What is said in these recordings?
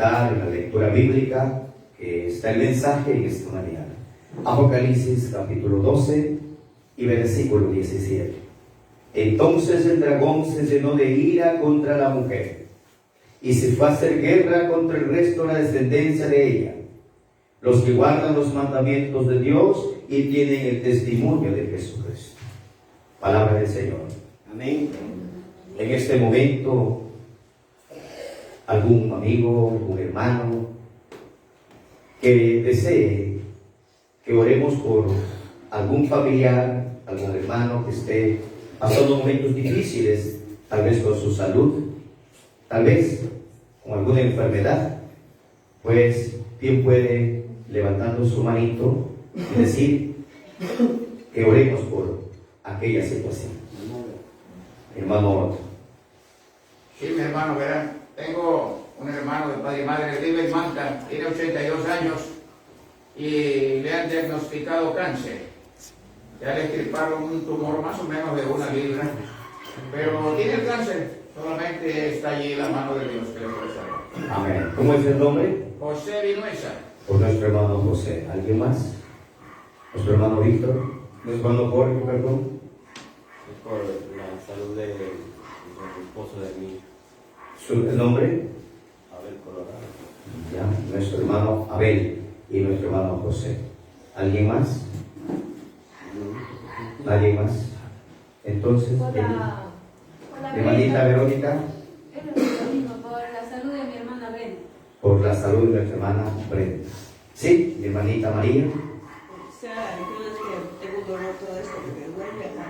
meditar en la lectura bíblica que está el mensaje en esta mañana. Apocalipsis capítulo 12 y versículo 17. Entonces el dragón se llenó de ira contra la mujer y se fue a hacer guerra contra el resto de la descendencia de ella, los que guardan los mandamientos de Dios y tienen el testimonio de Jesucristo. Palabra del Señor. Amén. En este momento, algún amigo, algún hermano que desee que oremos por algún familiar, algún hermano que esté pasando momentos difíciles, tal vez con su salud, tal vez con alguna enfermedad, pues bien puede, levantando su manito, y decir que oremos por aquella situación. Hermano. Sí, mi hermano, verán, tengo un hermano de padre y madre, vive en Manta, tiene 82 años y le han diagnosticado cáncer. Ya le extirparon un tumor más o menos de 1 libra, pero tiene el cáncer, solamente está allí la mano de Dios que le puede salvar. Amén. ¿Cómo es el nombre? José Vinuesa. Por nuestro hermano José. ¿Alguien más? Nuestro hermano Víctor. Nuestro hermano Jorge, perdón. Es por la salud del esposo de mi ¿El nombre? Abel Colorado. Ya, nuestro hermano Abel y nuestro hermano José. ¿Alguien más? ¿Nadie más? Entonces, Hola, hermanita Verónica. Por la salud de mi hermana Brenda. Por la salud de nuestra hermana Brenda. Sí, mi hermanita María. O sea, entonces que tengo dolor todo esto que me duele acá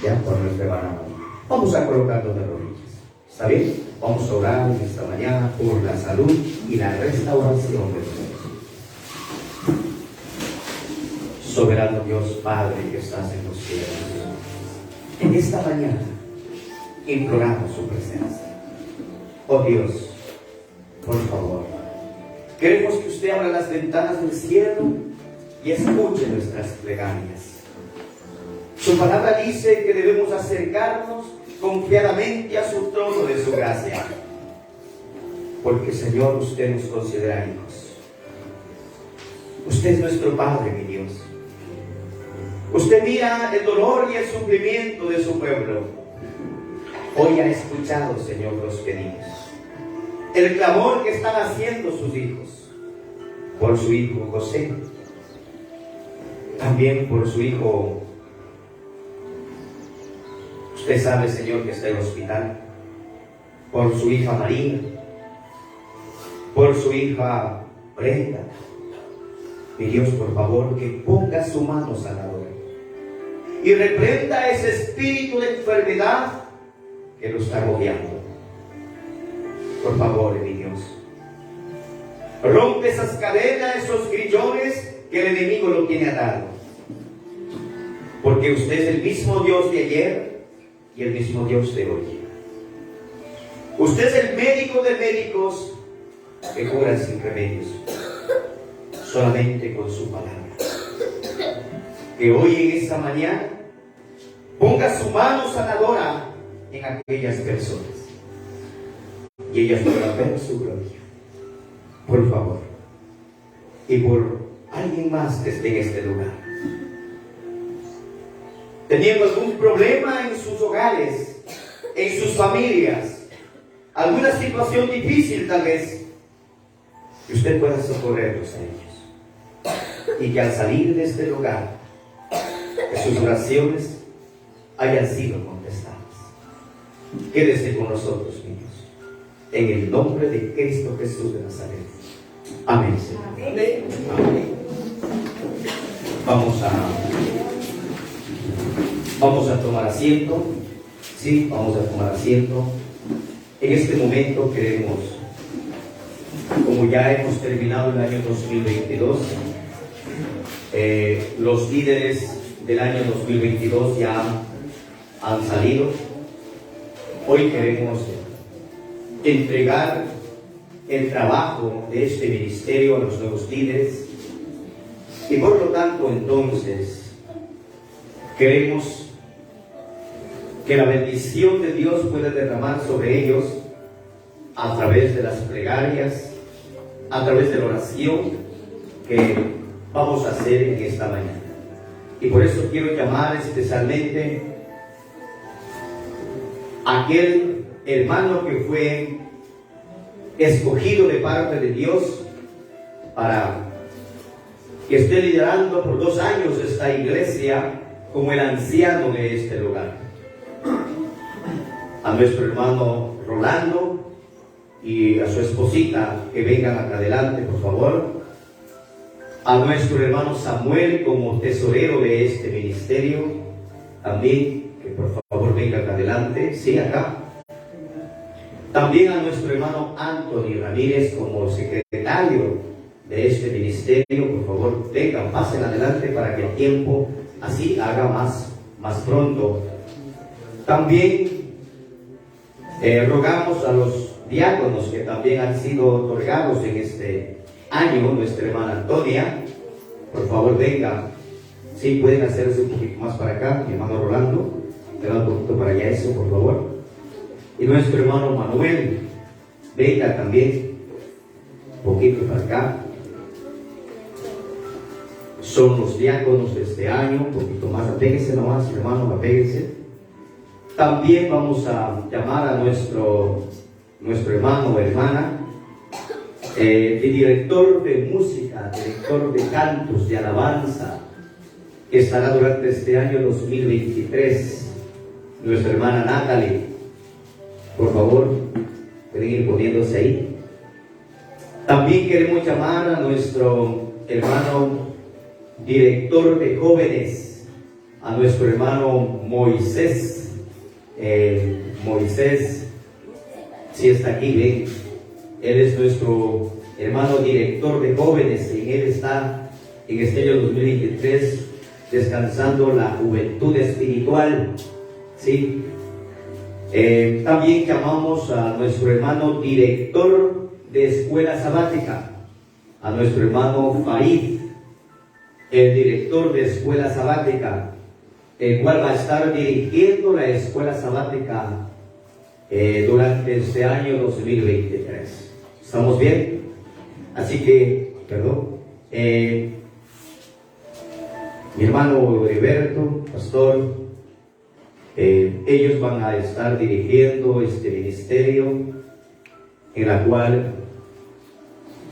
para Ya, por nuestra hermana María. Vamos a colocarnos de rodillas. ¿Está bien? Vamos a orar en esta mañana por la salud y la restauración de nosotros. Soberano Dios Padre que estás en los cielos, en esta mañana imploramos su presencia. Oh Dios, por favor, queremos que usted abra las ventanas del cielo y escuche nuestras plegarias. Su palabra dice que debemos acercarnos confiadamente a su trono de su gracia, porque Señor, usted nos considera hijos. Usted es nuestro Padre, mi Dios. Usted mira el dolor y el sufrimiento de su pueblo. Hoy ha escuchado, Señor, los pedidos, el clamor que están haciendo sus hijos, por su hijo José, también por su hijo. Usted sabe, Señor, que está en el hospital, por su hija María, por su hija Brenda. Mi Dios, por favor, que ponga su mano sanadora y reprenda ese espíritu de enfermedad que lo está agobiando. Por favor, mi Dios, rompe esas cadenas, esos grillones que el enemigo lo tiene atado, porque usted es el mismo Dios de ayer y el mismo Dios de hoy. Usted es el médico de médicos que cura sin remedios, solamente con su palabra. Que hoy en esta mañana ponga su mano sanadora en aquellas personas y ellas podrán ver su gloria. Por favor, y por alguien más que esté en este lugar, teniendo algún problema en sus hogares, en sus familias, alguna situación difícil tal vez, que usted pueda socorrerlos a ellos y que al salir de este lugar, que sus oraciones hayan sido contestadas. Quédese con nosotros, niños, en el nombre de Cristo Jesús de Nazaret. Amén, Señor. Amén. Amén. Vamos a tomar asiento. Sí, vamos a tomar asiento. En este momento queremos, como ya hemos terminado el año 2022, los líderes del año 2022 ya han salido. Hoy queremos entregar el trabajo de este ministerio a los nuevos líderes y por lo tanto entonces queremos que la bendición de Dios pueda derramar sobre ellos a través de las plegarias, a través de la oración que vamos a hacer en esta mañana. Y por eso quiero llamar especialmente a aquel hermano que fue escogido de parte de Dios para que esté liderando por 2 años esta iglesia como el anciano de este lugar. A nuestro hermano Rolando y a su esposita que vengan acá adelante, por favor. A nuestro hermano Samuel como tesorero de este ministerio, también que por favor venga acá adelante, sí, acá. También a nuestro hermano Anthony Ramírez como secretario de este ministerio, por favor vengan, pasen adelante para que el tiempo así haga más pronto. También rogamos a los diáconos que también han sido otorgados en este año, nuestra hermana Antonia, por favor venga, sí, pueden hacerse un poquito más para acá, mi hermano Rolando, venga un poquito para allá eso, por favor. Y nuestro hermano Manuel, venga también, un poquito para acá. Son los diáconos de este año, un poquito más, apéguense nomás, hermano, apéguense. También vamos a llamar a nuestro hermano o hermana, el director de música, director de cantos, de alabanza, que estará durante este año 2023, nuestra hermana Natalie. Por favor, pueden ir poniéndose ahí. También queremos llamar a nuestro hermano director de jóvenes, a nuestro hermano Moisés. Moisés, si está aquí, ven. Él es nuestro hermano director de jóvenes, y en él está en este año 2023 descansando la juventud espiritual, ¿sí? También llamamos a nuestro hermano director de escuela sabática, a nuestro hermano Farid, el director de escuela sabática, el cual va a estar dirigiendo la escuela sabática durante este año 2023. ¿Estamos bien? Así que, perdón, mi hermano Heriberto, pastor, ellos van a estar dirigiendo este ministerio, en la cual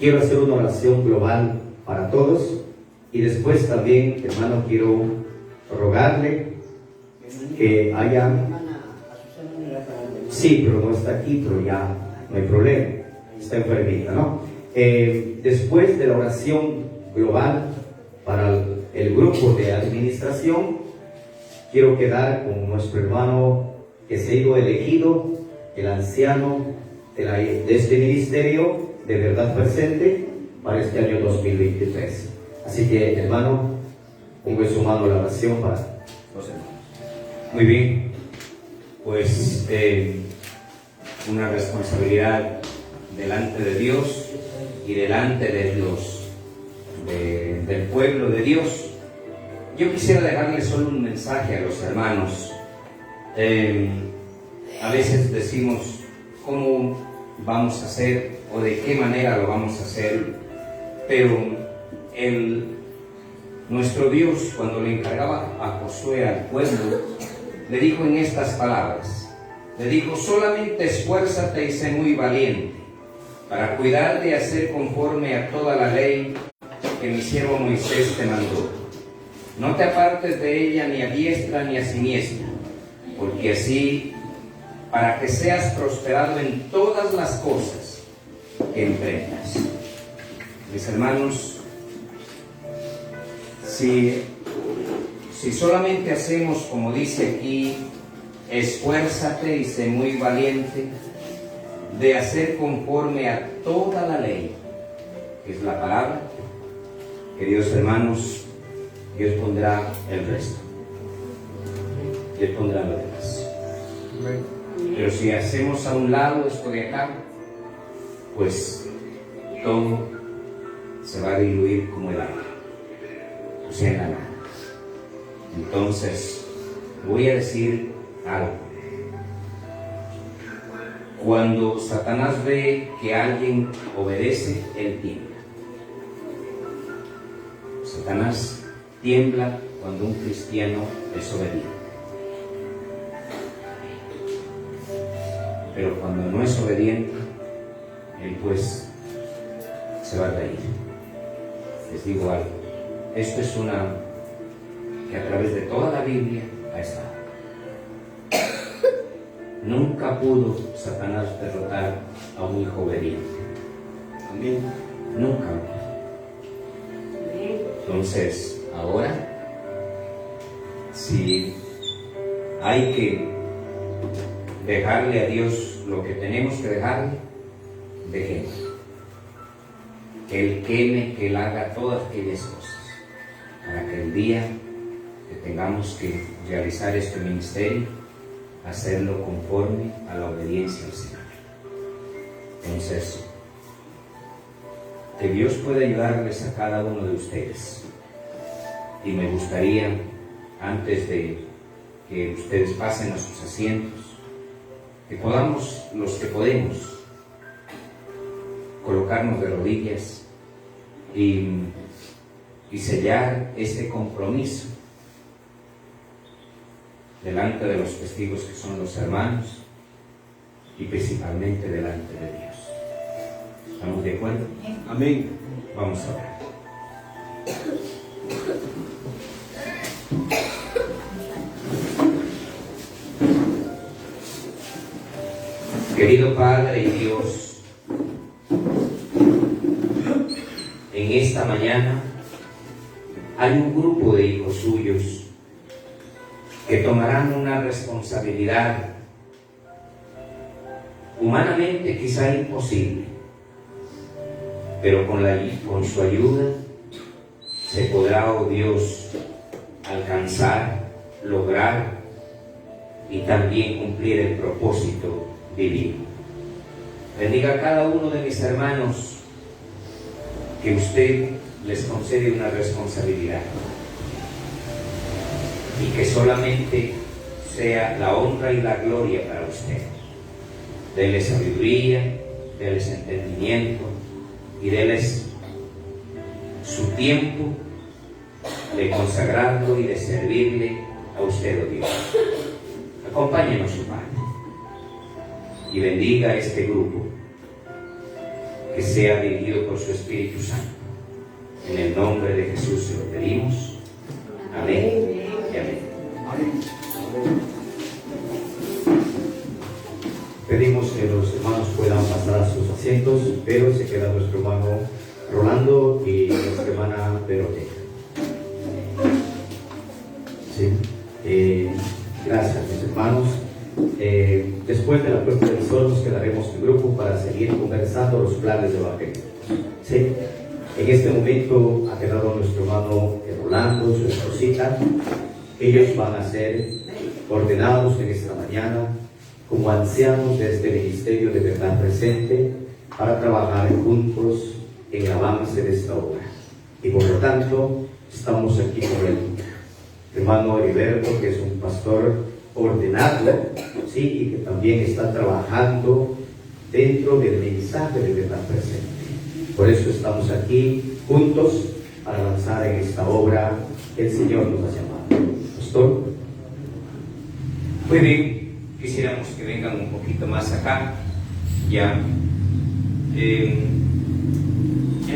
quiero hacer una oración global para todos, y después también, hermano, quiero rogarle que haya... Sí, pero no está aquí, pero ya no hay problema, está enfermita, ¿no? Después de la oración global para el grupo de administración, quiero quedar con nuestro hermano que se ha ido elegido, el anciano de este ministerio de verdad presente para este año 2023. Así que, hermano, pongo en su mano la oración para los hermanos. Muy bien, pues una responsabilidad delante de Dios y delante de del pueblo de Dios. Yo quisiera dejarles solo un mensaje a los hermanos. A veces decimos cómo vamos a hacer o de qué manera lo vamos a hacer, pero nuestro Dios, cuando le encargaba a Josué al pueblo, le dijo en estas palabras, le dijo: solamente esfuérzate y sé muy valiente para cuidar de hacer conforme a toda la ley que mi siervo Moisés te mandó. No te apartes de ella ni a diestra ni a siniestra, porque así, para que seas prosperado en todas las cosas que emprendas. Mis hermanos, si solamente hacemos como dice aquí, esfuérzate y sé muy valiente de hacer conforme a toda la ley, que es la palabra, que Dios, hermanos, Dios pondrá el resto. Dios pondrá lo demás. Pero si hacemos a un lado esto de acá, pues todo se va a diluir como el agua, o sea, en la nada. Entonces, voy a decir algo. Cuando Satanás ve que alguien obedece, él tiembla. Satanás tiembla cuando un cristiano es obediente. Pero cuando no es obediente, él pues se va a reír. Les digo algo, esto es una que a través de toda la Biblia ha estado. Nunca pudo Satanás derrotar a un hijo obediente. Amén. Nunca. Entonces, ahora, si hay que dejarle a Dios lo que tenemos que dejarle, dejemos. Que Él queme, que Él haga todas aquellas cosas, para que el día que tengamos que realizar este ministerio, hacerlo conforme a la obediencia al Señor. Entonces, que Dios pueda ayudarles a cada uno de ustedes. Y me gustaría, antes de que ustedes pasen a sus asientos, que podamos, los que podemos, colocarnos de rodillas y sellar este compromiso delante de los testigos que son los hermanos y principalmente delante de Dios. ¿Estamos de acuerdo? Amén. Vamos a orar. Querido Padre y Dios, en esta mañana hay un grupo de hijos suyos que tomarán una responsabilidad humanamente quizá imposible, pero con su ayuda se podrá, oh Dios, alcanzar, lograr y también cumplir el propósito divino. Bendiga a cada uno de mis hermanos que usted les concede una responsabilidad y que solamente sea la honra y la gloria para usted. Dele sabiduría, déles entendimiento y déles su tiempo de consagrarlo y de servirle a usted, oh Dios. Acompáñenos, su Padre, y bendiga a este grupo que sea dirigido por su Espíritu Santo. En el nombre de Jesús se lo pedimos. Amén y amén. Pedimos que los hermanos puedan pasar a sus asientos, pero se queda nuestro hermano Rolando y nuestra hermana Verónica. Sí. Gracias, mis hermanos. Después de la puerta del sol nos quedaremos en grupo para seguir conversando los planes de evangelio. Sí. En este momento ha quedado nuestro hermano Rolando, su esposita. Ellos van a ser ordenados en esta mañana como ancianos de este ministerio de verdad presente para trabajar juntos en el avance de esta obra. Y por lo tanto, estamos aquí con el hermano Heriberto, que es un pastor ordenado, ¿sí? Y que también está trabajando dentro del mensaje de verdad presente. Por eso estamos aquí juntos para avanzar en esta obra que el Señor nos ha llamado. Pastor. Muy bien. Quisiéramos que vengan un poquito más acá, ya. En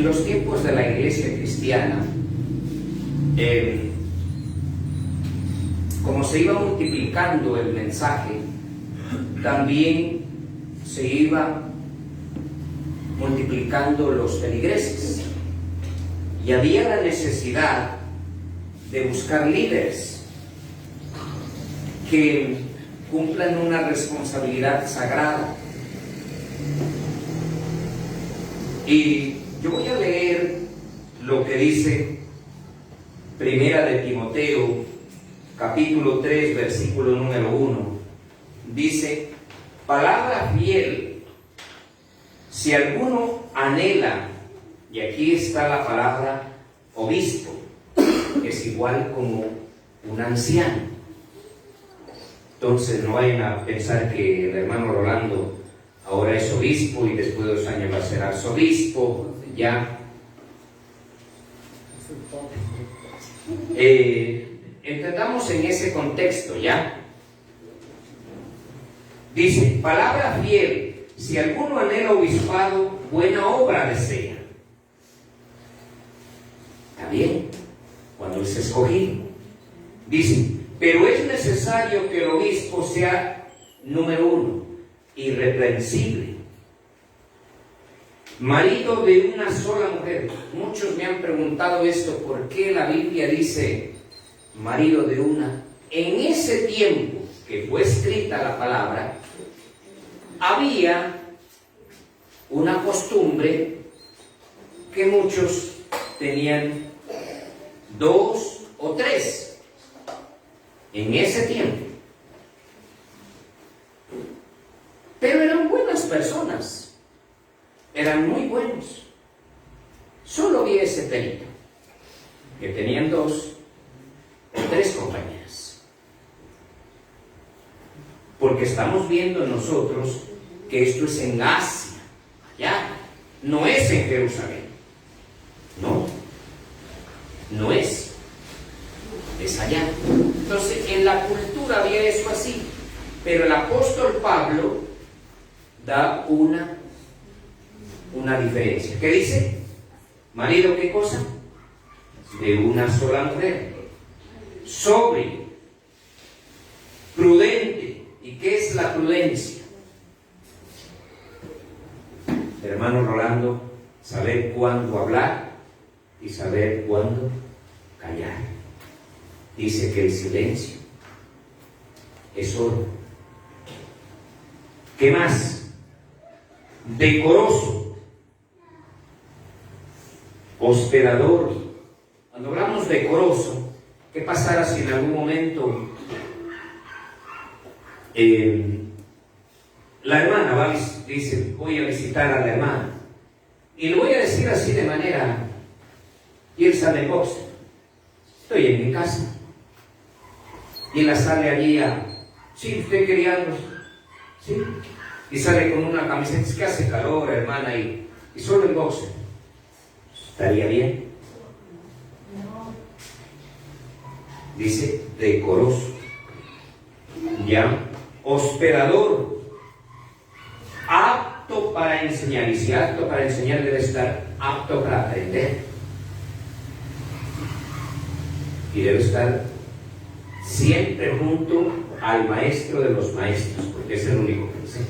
los tiempos de la iglesia cristiana, como se iba multiplicando el mensaje, también se iba multiplicando los feligreses, y había la necesidad de buscar líderes que cumplan una responsabilidad sagrada. Y yo voy a leer lo que dice Primera de Timoteo, capítulo 3, versículo número 1. Dice: palabra fiel, si alguno anhela, y aquí está la palabra obispo, que es igual como un anciano. Entonces no vayan a pensar que el hermano Rolando ahora es obispo y después de 2 años va a ser arzobispo, ya. Entendamos en ese contexto, ya. Dice, palabra fiel, si alguno anhela obispado, buena obra desea. Está bien, cuando es escogido. Dice, pero es necesario que el obispo sea, número 1, irreprensible, marido de una sola mujer. Muchos me han preguntado esto, ¿por qué la Biblia dice marido de una? En ese tiempo que fue escrita la palabra, había una costumbre que muchos tenían 2 o 3 en ese tiempo. Pero eran buenas personas, eran muy buenos. Solo vi ese perito, que tenían 2 o 3 compañeras. Porque estamos viendo nosotros que esto es en Asia, allá, no es en Jerusalén. No es allá. Entonces, en la cultura había eso así, pero el apóstol Pablo da una diferencia. ¿Qué dice? Marido, ¿qué cosa? De una sola mujer. Sobrio, prudente. ¿Y qué es la prudencia? Hermano Rolando, saber cuándo hablar y saber cuándo callar. Dice que el silencio es oro. ¿Qué más? Decoroso, hospedador. Cuando hablamos decoroso, ¿qué pasará si en algún momento la hermana dice, voy a visitar a la hermana? Y lo voy a decir así de manera, y él sale en boxer. Estoy en mi casa. Y él sale allí sí, usted quería algo, sí. Y sale con una camiseta, es que hace calor, hermana, y solo en boxer. ¿Estaría bien? Dice decoroso, ya, hospedador, apto para enseñar. Y si apto para enseñar, debe estar apto para aprender. Y debe estar siempre junto al maestro de los maestros, porque es el único que enseña.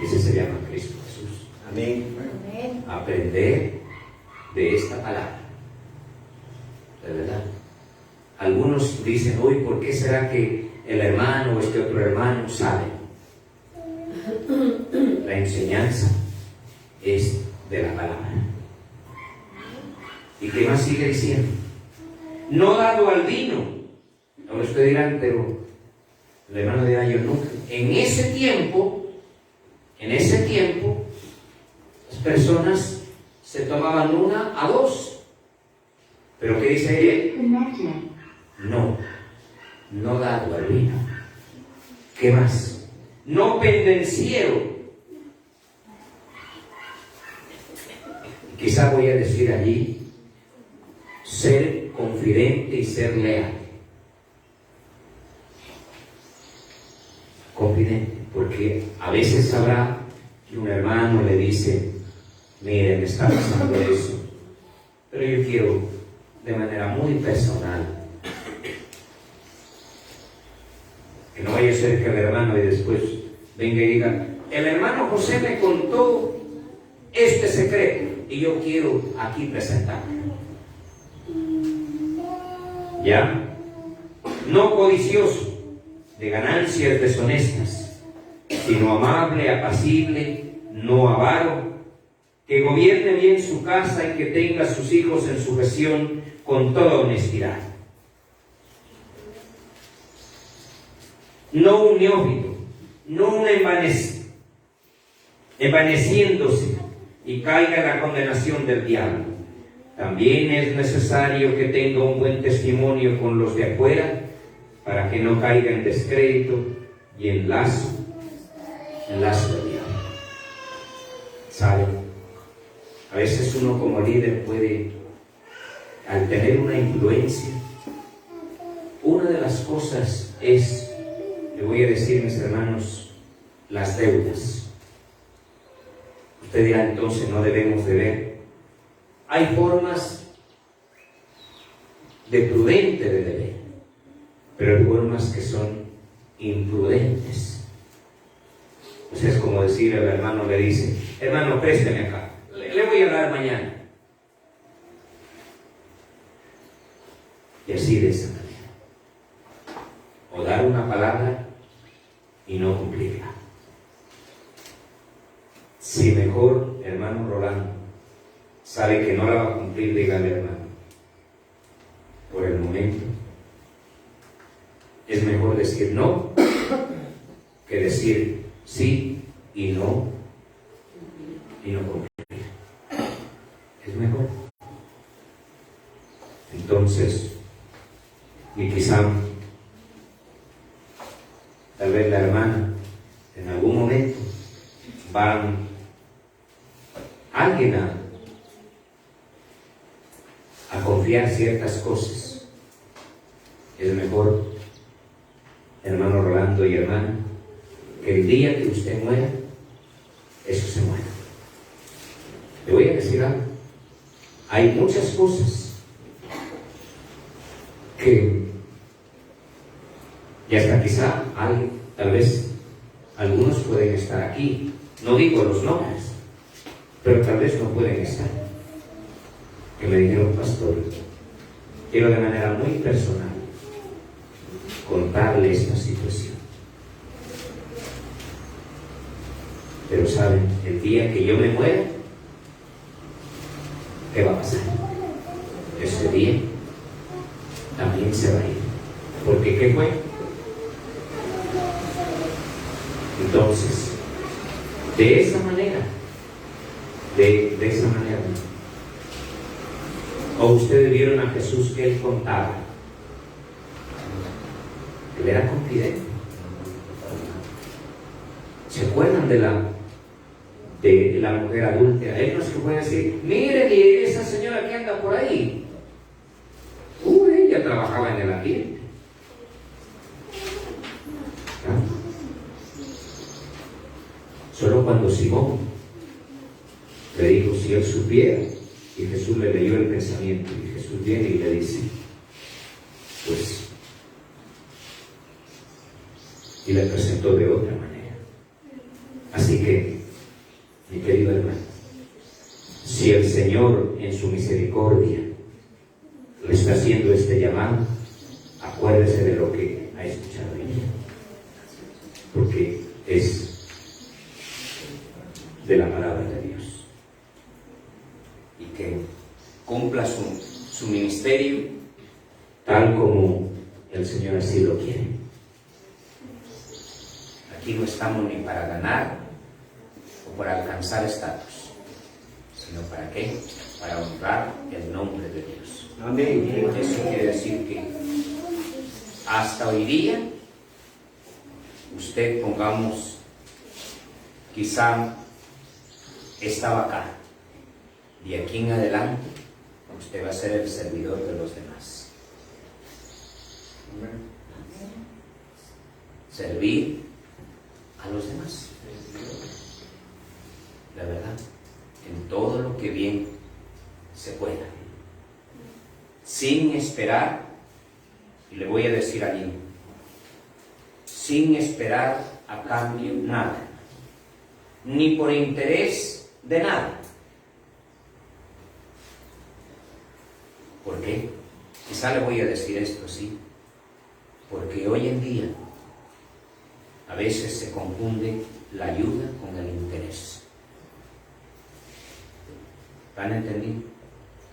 Ese se llama Cristo Jesús. Amén. Aprender de esta palabra. De verdad. Algunos dicen, hoy, ¿por qué será que el hermano o este otro hermano sabe? La enseñanza es de la palabra. ¿Y qué más sigue diciendo? No dado al vino. Ahora ustedes dirán, pero el hermano dirá, yo nunca. En ese tiempo, las personas se tomaban 1 a 2. ¿Pero qué dice él? No dado al vino. ¿Qué más? No pendenciero. Quizá voy a decir allí, ser confidente y ser leal. Confidente, porque a veces habrá que un hermano le dice, mire, me está pasando eso, pero yo quiero de manera muy personal, que no vaya a ser que el hermano y después venga y diga, el hermano José me contó este secreto y yo quiero aquí presentarlo. ¿Ya? No codicioso de ganancias deshonestas, sino amable, apacible, no avaro, que gobierne bien su casa y que tenga a sus hijos en sujeción con toda honestidad. No un neófito, no un envaneciéndose y caiga en la condenación del diablo. También es necesario que tenga un buen testimonio con los de afuera, para que no caiga en descrédito y en lazo del diablo. ¿Saben? A veces uno como líder puede, al tener una influencia, una de las cosas es, le voy a decir, mis hermanos, las deudas. Usted dirá, entonces no debemos deber. Hay formas de prudente de deber, pero hay formas que son imprudentes. Pues es como decir, el hermano le dice, hermano, présteme acá, le voy a dar mañana. Y así de esa manera. O dar una palabra y no cumplirla. Si mejor, hermano Rolando, sabe que no la va a cumplir, dígale, hermano, por el momento, es mejor decir no que decir sí y no cumplir. Es mejor. Entonces, y quizá tal vez la hermana en algún momento va alguien a confiar ciertas cosas. Es mejor, hermano Rolando y hermana, que el día que usted muera, eso se muera. Le voy a decir algo. Hay muchas cosas que, y hasta quizá alguien, tal vez algunos pueden estar aquí, no digo los nombres, pero tal vez no pueden estar, que me dijeron, pastor, quiero de manera muy personal contarle esta situación. Pero saben, el día que yo me muera, ¿qué va a pasar? Ese día también se va a ir. Porque ¿qué fue? Entonces, de esa manera, o ustedes vieron a Jesús que él contaba, él era confidente. ¿Se acuerdan de la mujer adúltera? Él no se puede decir, miren, y esa señora que anda por ahí, ella trabajaba en el ambiente. Solo cuando Simón le dijo, si él supiera, y Jesús le leyó el pensamiento, y Jesús viene y le dice, pues, y le presentó de otra manera. Así que, mi querido hermano, si el Señor en su misericordia le está haciendo este llamado, acuérdese de lo que ha escuchado ella, porque es de la palabra de Dios, y que cumpla su ministerio tal como el Señor así lo quiere. Aquí no estamos ni para ganar o para alcanzar estatus, sino para ¿qué? Para honrar el nombre de Dios. Amén. Eso quiere decir que hasta hoy día usted, pongamos, quizá estaba acá, de aquí en adelante usted va a ser el servidor de los demás. Servir a los demás, la verdad, en todo lo que bien se pueda, sin esperar, y le voy a decir allí, sin esperar a cambio nada, ni por interés de nada. ¿Por qué? Quizá le voy a decir esto así, porque hoy en día a veces se confunde la ayuda con el interés. ¿Han entendido?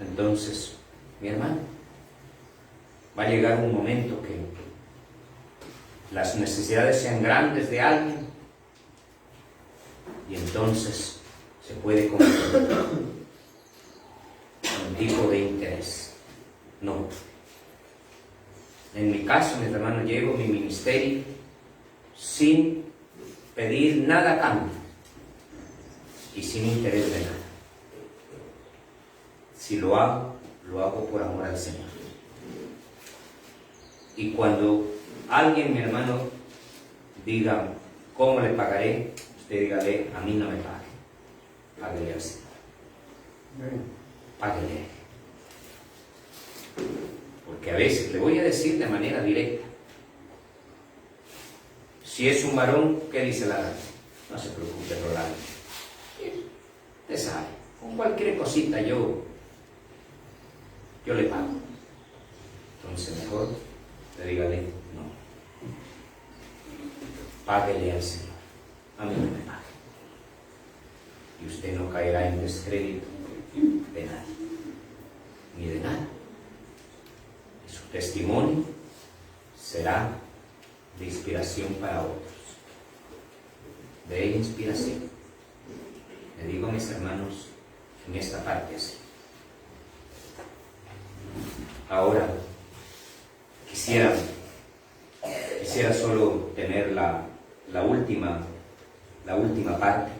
Entonces, mi hermano, va a llegar un momento que las necesidades sean grandes de alguien, y entonces se puede confundir un tipo de interés. No. En mi caso, mis hermanos, llevo mi ministerio sin pedir nada a cambio. y sin interés de nada. Si lo hago por amor al Señor. Y cuando alguien, mi hermano, diga, ¿cómo le pagaré? Usted dígale, a mí no me pague. Páguele al Señor. Páguele. Porque a veces, le voy a decir de manera directa, si es un varón, ¿qué dice la ley? No se preocupe, Rolando. Usted sabe, con cualquier cosita yo le pago. Entonces mejor le dígale, no. Páguele al Señor. A mí no me pague. Y usted no caerá en descrédito de nadie, ni de nada. Y su testimonio será de inspiración para otros. De inspiración. Le digo a mis hermanos en esta parte así. Ahora, quisiera solo tener la última parte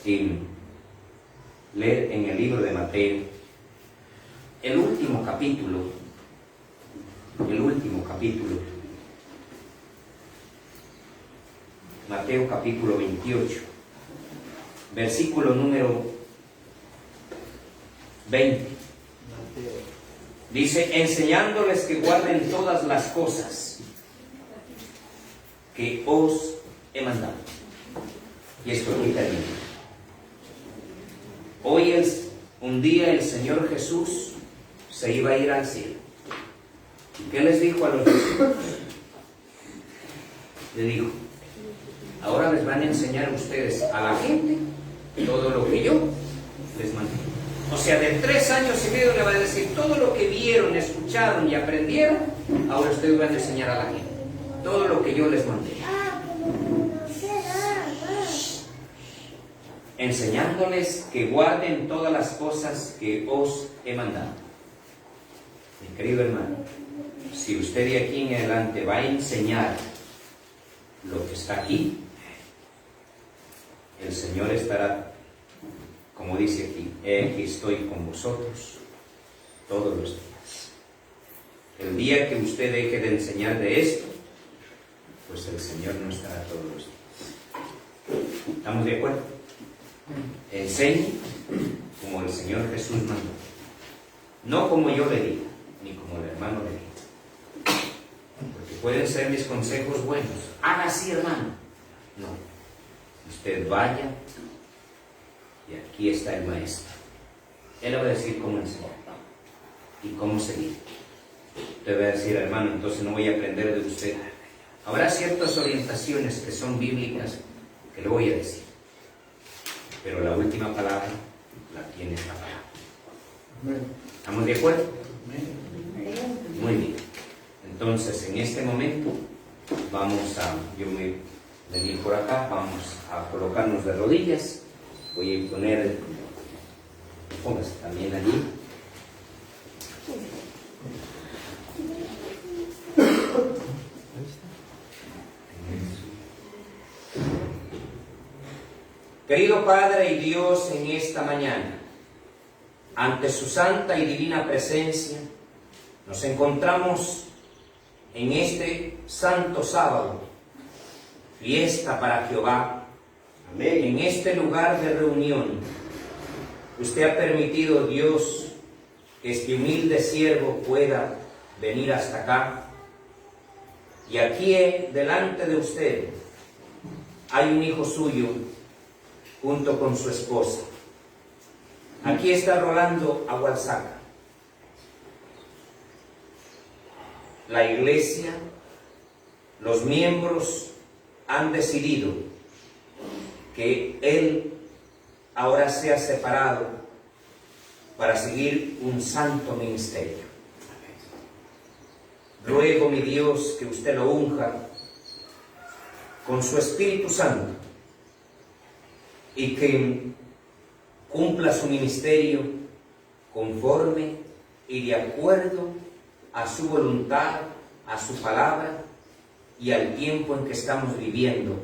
y leer en el libro de Mateo el último capítulo, Mateo capítulo 28, versículo número 20. Dice, enseñándoles que guarden todas las cosas que os he mandado. Y esto aquí termina. Hoy un día el Señor Jesús se iba a ir al cielo. ¿Y qué les dijo a los discípulos? Le dijo, ahora les van a enseñar a ustedes, a la gente, todo lo que yo les mandé. O sea, de 3 años y medio le va a decir todo lo que vieron, escucharon y aprendieron, ahora ustedes van a enseñar a la gente todo lo que yo les mandé. Enseñándoles que guarden todas las cosas que os he mandado. Mi querido hermano, si usted de aquí en adelante va a enseñar lo que está aquí, el Señor estará, como dice aquí, aquí estoy con vosotros todos los días. El día que usted deje de enseñar de esto, pues el Señor no estará todos los días. ¿Estamos de acuerdo? Enseñe como el Señor Jesús mandó, no como yo le diga, ni como el hermano le diga, porque pueden ser mis consejos buenos. Haga así, hermano. No, usted vaya y aquí está el maestro. Él le va a decir cómo enseñar y cómo seguir. Usted va a decir, hermano, entonces no voy a aprender de usted. Habrá ciertas orientaciones que son bíblicas que le voy a decir, pero la última palabra la tiene esta palabra. ¿Estamos de acuerdo? Muy bien. Entonces, en este momento, yo me voy a venir por acá, vamos a colocarnos de rodillas. Voy a poner, póngase también allí. Querido Padre y Dios, en esta mañana, ante su santa y divina presencia, nos encontramos en este santo sábado, fiesta para Jehová. Amén. En este lugar de reunión, usted ha permitido, Dios, que este humilde siervo pueda venir hasta acá. Y aquí, delante de usted, hay un hijo suyo, junto con su esposa. Aquí está Rolando Agualzaca. La iglesia, los miembros han decidido que él ahora sea separado para seguir un santo ministerio. Ruego, mi Dios, que usted lo unja con su Espíritu Santo y que cumpla su ministerio conforme y de acuerdo a su voluntad, a su palabra y al tiempo en que estamos viviendo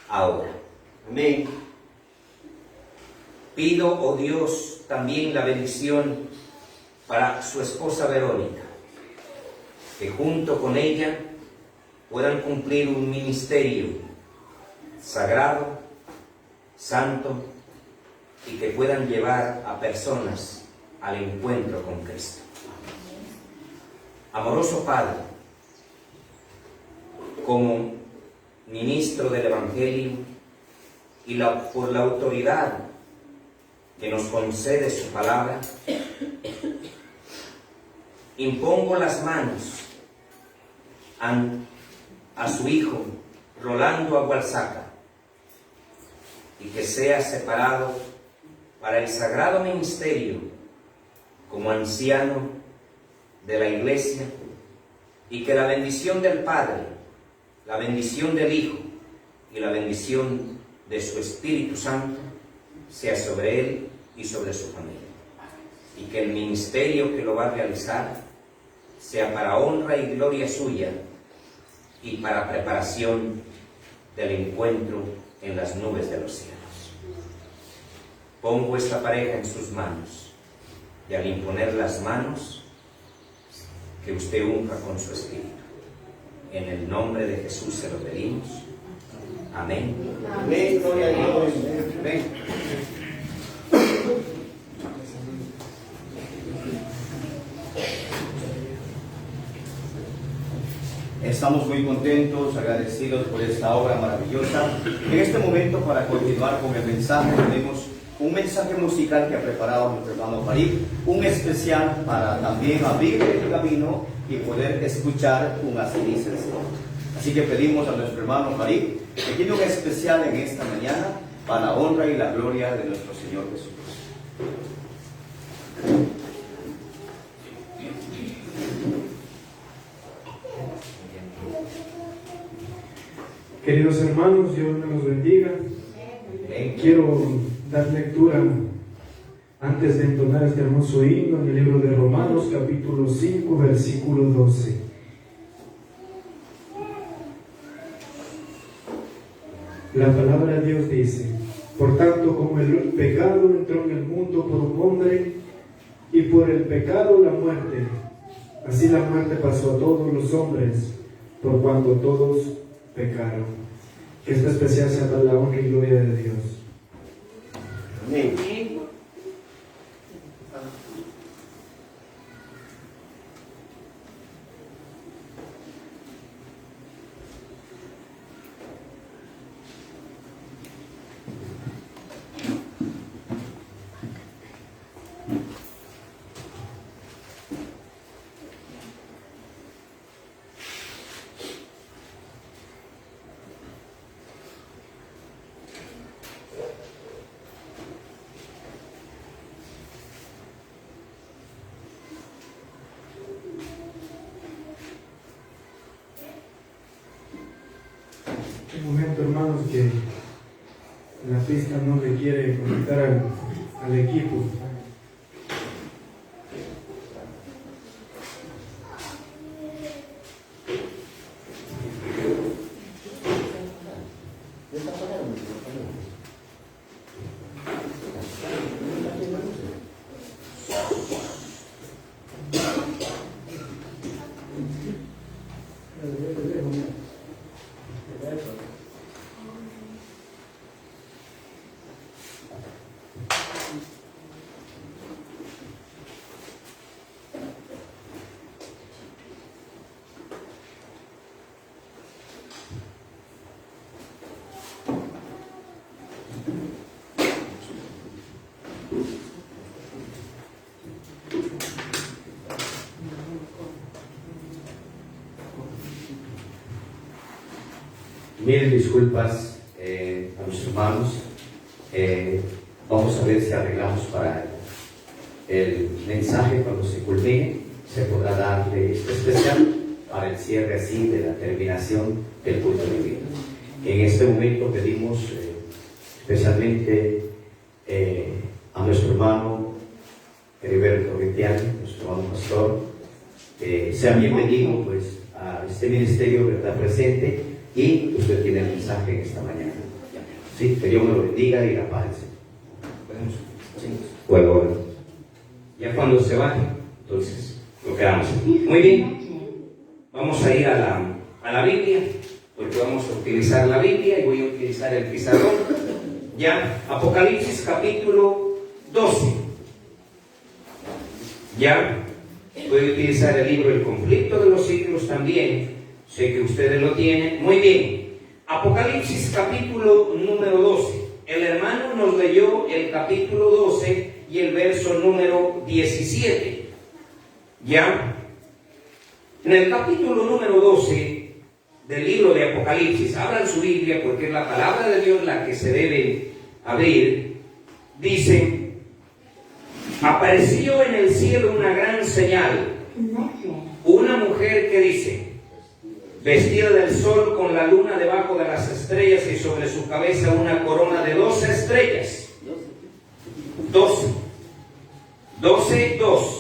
ahora. Amén. Pido, oh Dios, también la bendición para su esposa Verónica, que junto con ella puedan cumplir un ministerio sagrado, santo, y que puedan llevar a personas al encuentro con Cristo. Amoroso Padre, como ministro del Evangelio y por la autoridad que nos concede su palabra, impongo las manos a su hijo Rolando Agualzaca, y que sea separado para el sagrado ministerio como anciano de la Iglesia, y que la bendición del Padre, la bendición del Hijo y la bendición de su Espíritu Santo sea sobre él y sobre su familia, y que el ministerio que lo va a realizar sea para honra y gloria suya y para preparación del encuentro en las nubes de los cielos. Pongo esta pareja en sus manos, y al imponer las manos, que usted unja con su Espíritu. En el nombre de Jesús se lo pedimos. Amén. Amén, gloria a Dios. Amén. Estamos muy contentos, agradecidos por esta obra maravillosa. En este momento, para continuar con el mensaje, tenemos un mensaje musical que ha preparado nuestro hermano Farid, un especial para también abrir el camino y poder escuchar un así dice el Señor. Así que pedimos a nuestro hermano Farid que tiene un especial en esta mañana para la honra y la gloria de nuestro Señor Jesucristo. Queridos hermanos, Dios me los bendiga. Quiero dar lectura antes de entonar este hermoso himno en el libro de Romanos, capítulo 5, versículo 12. La palabra de Dios dice: por tanto, como el pecado entró en el mundo por un hombre, y por el pecado la muerte, así la muerte pasó a todos los hombres, por cuanto todos pecaron. Que esta especial sea para la honra y gloria de Dios. Amén. Un momento, hermanos, que la pista no le quiere conectar al equipo. Miren, disculpas a los hermanos. Vamos a ver si arreglamos para el mensaje cuando se culmine. Se podrá darle este especial para el cierre así de la terminación del culto divino. En este momento pedimos especialmente a nuestro hermano Heriberto Ritiani, nuestro hermano pastor, sea bienvenido pues a este ministerio, ¿verdad?, presente. Y usted tiene el mensaje en esta mañana. Sí, que Dios me lo bendiga y la paz. Podemos, sí. Puedo. Ya cuando se baje, entonces lo quedamos aquí. Muy bien. Vamos a ir a la Biblia, porque vamos a utilizar la Biblia y voy a utilizar el pizarrón. Ya, Apocalipsis capítulo 12. Ya, voy a utilizar el libro El conflicto de los siglos también. Sé que ustedes lo tienen. Muy bien. Apocalipsis capítulo número 12. El hermano nos leyó el capítulo 12 y el verso número 17. Ya. En el capítulo número 12 del libro de Apocalipsis, abran su Biblia porque es la palabra de Dios la que se debe abrir. Dice: apareció en el cielo una gran señal, una mujer que dice, vestida del sol con la luna debajo de las estrellas y sobre su cabeza una corona de 12 estrellas. 12. 2.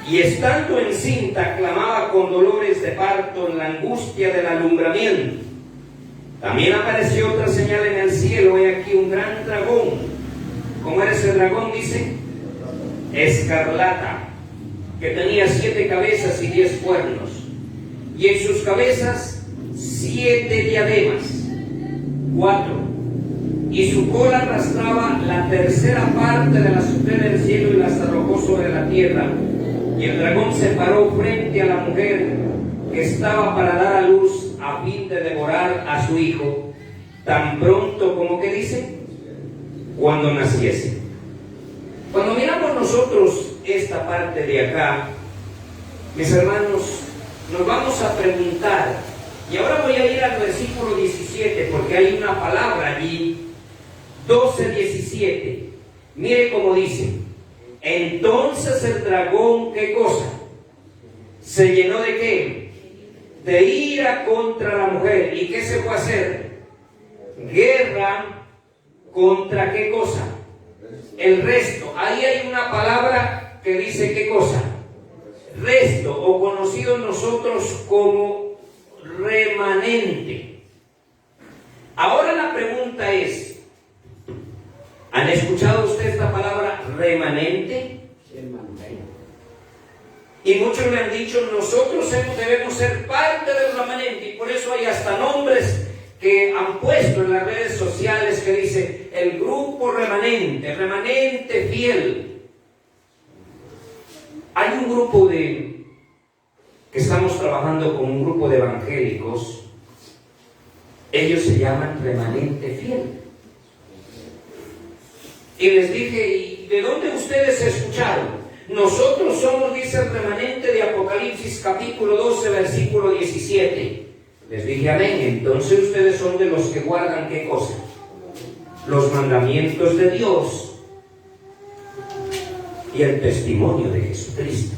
Y estando encinta clamaba con dolores de parto en la angustia del alumbramiento. También apareció otra señal en el cielo, he aquí un gran dragón. ¿Cómo era ese dragón? Dice, escarlata, que tenía 7 cabezas y 10 cuernos, y en sus cabezas 7 diademas, 4, y su cola arrastraba la tercera parte de la azotea del cielo y las arrojó sobre la tierra. Y el dragón se paró frente a la mujer que estaba para dar a luz a fin de devorar a su hijo, tan pronto como que dice, cuando naciese. Cuando miramos nosotros esta parte de acá, mis hermanos, nos vamos a preguntar, y ahora voy a ir al versículo 17 porque hay una palabra allí, 12:17. Mire cómo dice: entonces el dragón, ¿qué cosa? Se llenó de ¿qué? De ira contra la mujer. ¿Y qué se fue a hacer? Guerra contra ¿qué cosa? El resto. Ahí hay una palabra que dice ¿qué cosa? Resto, o conocido nosotros como remanente. Ahora la pregunta es, ¿han escuchado usted esta palabra remanente? Y muchos me han dicho, nosotros debemos ser parte del remanente, y por eso hay hasta nombres que han puesto en las redes sociales que dice el grupo remanente, remanente fiel. Hay un grupo que estamos trabajando con un grupo de evangélicos, ellos se llaman remanente fiel. Y les dije, ¿y de dónde ustedes escucharon? Nosotros somos, dice el remanente de Apocalipsis capítulo 12, versículo 17. Les dije, amén. Entonces ustedes son de los que guardan ¿qué cosa? Los mandamientos de Dios y el testimonio de Jesucristo.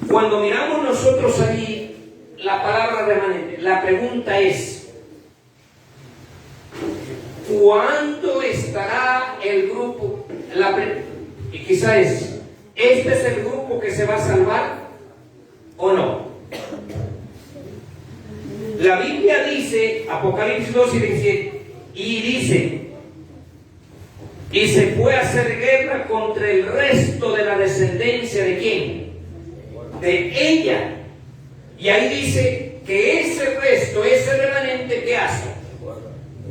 Cuando miramos nosotros allí la palabra remanente, la pregunta es, ¿cuándo estará el grupo? Y quizá ¿este es el grupo que se va a salvar o no? La Biblia dice, Apocalipsis 2 y 17, y dice, y se fue a hacer guerra contra el resto de la descendencia ¿de quién? De ella. Y ahí dice que ese resto, ese remanente, ¿qué hace?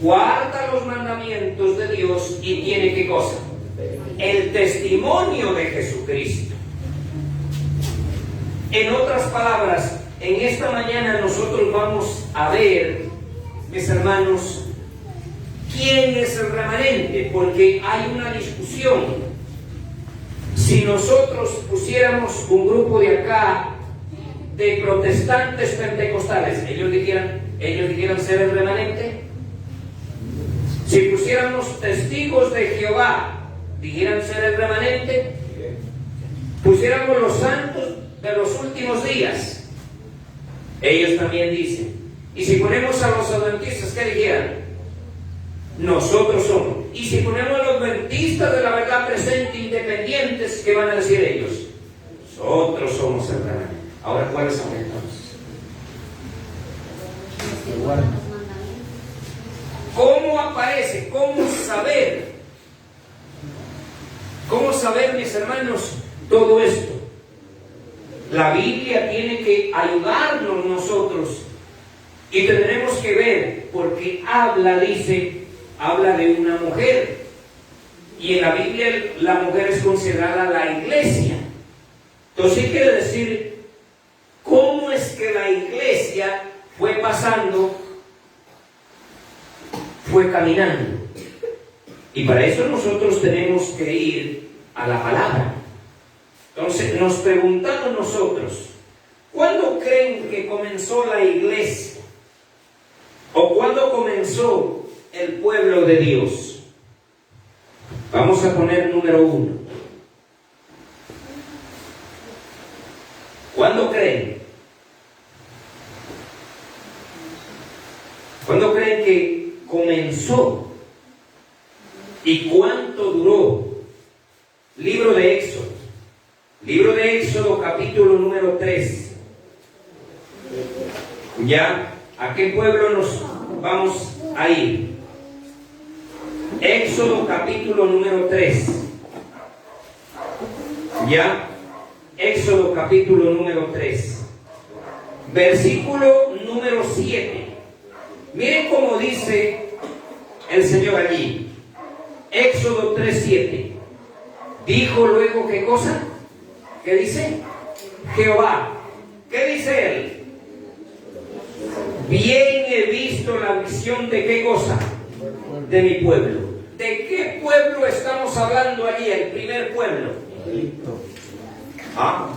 Guarda los mandamientos de Dios y tiene ¿qué cosa? El testimonio de Jesucristo. En otras palabras, en esta mañana nosotros vamos a ver, mis hermanos, quién es el remanente, porque hay una discusión. Si nosotros pusiéramos un grupo de acá de protestantes pentecostales, ellos dijeran ser el remanente. Si pusiéramos testigos de Jehová, dijeran ser el remanente. Pusiéramos los santos de los últimos días, ellos también dicen. Y si ponemos a los adventistas, ¿qué dijeran? Nosotros somos. Y si ponemos a los adventistas de la verdad presente independientes, ¿qué van a decir ellos? Nosotros somos el remanente. Ahora, ¿cuáles son entonces? ¿Cómo aparece? ¿Cómo saber? ¿Cómo saber, mis hermanos, todo esto? La Biblia tiene que ayudarnos nosotros y tendremos que ver, porque habla de una mujer. Y en la Biblia la mujer es considerada la iglesia. Entonces, ¿qué quiere decir? ¿Cómo es que la iglesia fue pasando, fue caminando? Y para eso nosotros tenemos que ir a la palabra. Entonces nos preguntamos nosotros, ¿cuándo creen que comenzó la iglesia? ¿O cuándo comenzó el pueblo de Dios? Vamos a poner número 1. ¿Cuándo creen? ¿Cuándo creen que comenzó? ¿Y cuánto duró? Libro de Éxodo. Libro de Éxodo, capítulo número 3. ¿Ya? ¿A qué pueblo nos vamos a ir? Éxodo, capítulo número 3. ¿Ya? Éxodo, capítulo número 3. Versículo número 7. Miren cómo dice el Señor allí. Éxodo 3:7. Dijo luego, ¿qué cosa? ¿Qué dice? Jehová. ¿Qué dice él? Bien he visto la visión de ¿qué cosa? De mi pueblo. ¿De qué pueblo estamos hablando allí? El primer pueblo. ¿Ah?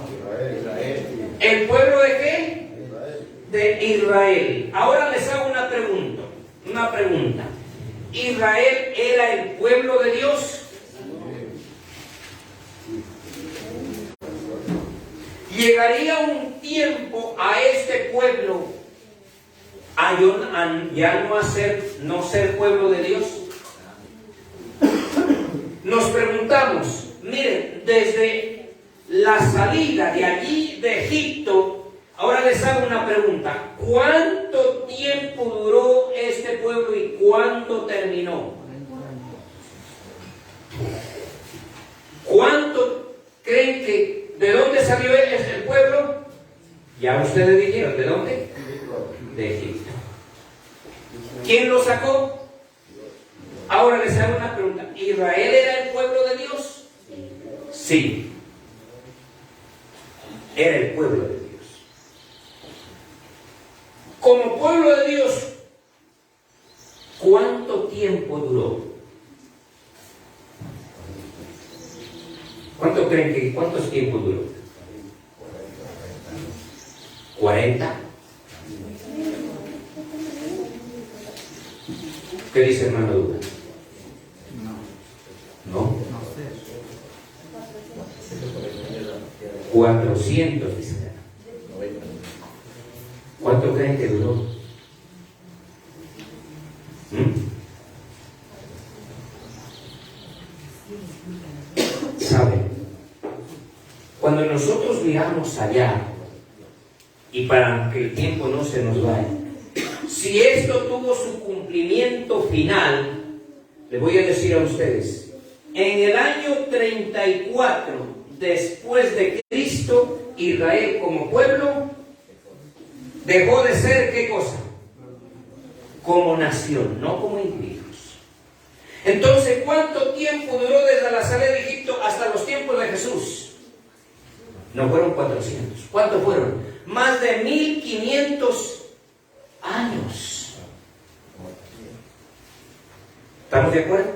¿El pueblo de qué? De Israel. Ahora les hago una pregunta. ¿Israel era el pueblo de Dios? ¿Llegaría un tiempo a este pueblo a ya no ser pueblo de Dios? Nos preguntamos, miren, desde la salida de allí de Egipto, ahora les hago una pregunta. ¿Cuánto tiempo duró este pueblo y cuándo terminó? ¿Cuánto creen que de dónde salió el pueblo? Ya ustedes dijeron, ¿de dónde? De Egipto. ¿Quién lo sacó? Ahora les hago una pregunta. ¿Israel era el pueblo de Dios? Sí. Era el pueblo de Dios. Como pueblo de Dios, ¿cuánto tiempo duró? ¿Cuánto creen que cuántos tiempos duró? 40. ¿Qué dice hermano Duda? No. 400 dice. ¿Cuánto creen que duró? ¿Saben? Cuando nosotros miramos allá, y para que el tiempo no se nos vaya, si esto tuvo su cumplimiento final, les voy a decir a ustedes, en el año 34 después de Cristo, Israel como pueblo dejó de ser, ¿qué cosa? Como nación, no como individuos. Entonces, ¿cuánto tiempo duró desde la salida de Egipto hasta los tiempos de Jesús? No fueron 400. ¿Cuánto fueron? Más de 1500 años. ¿Estamos de acuerdo?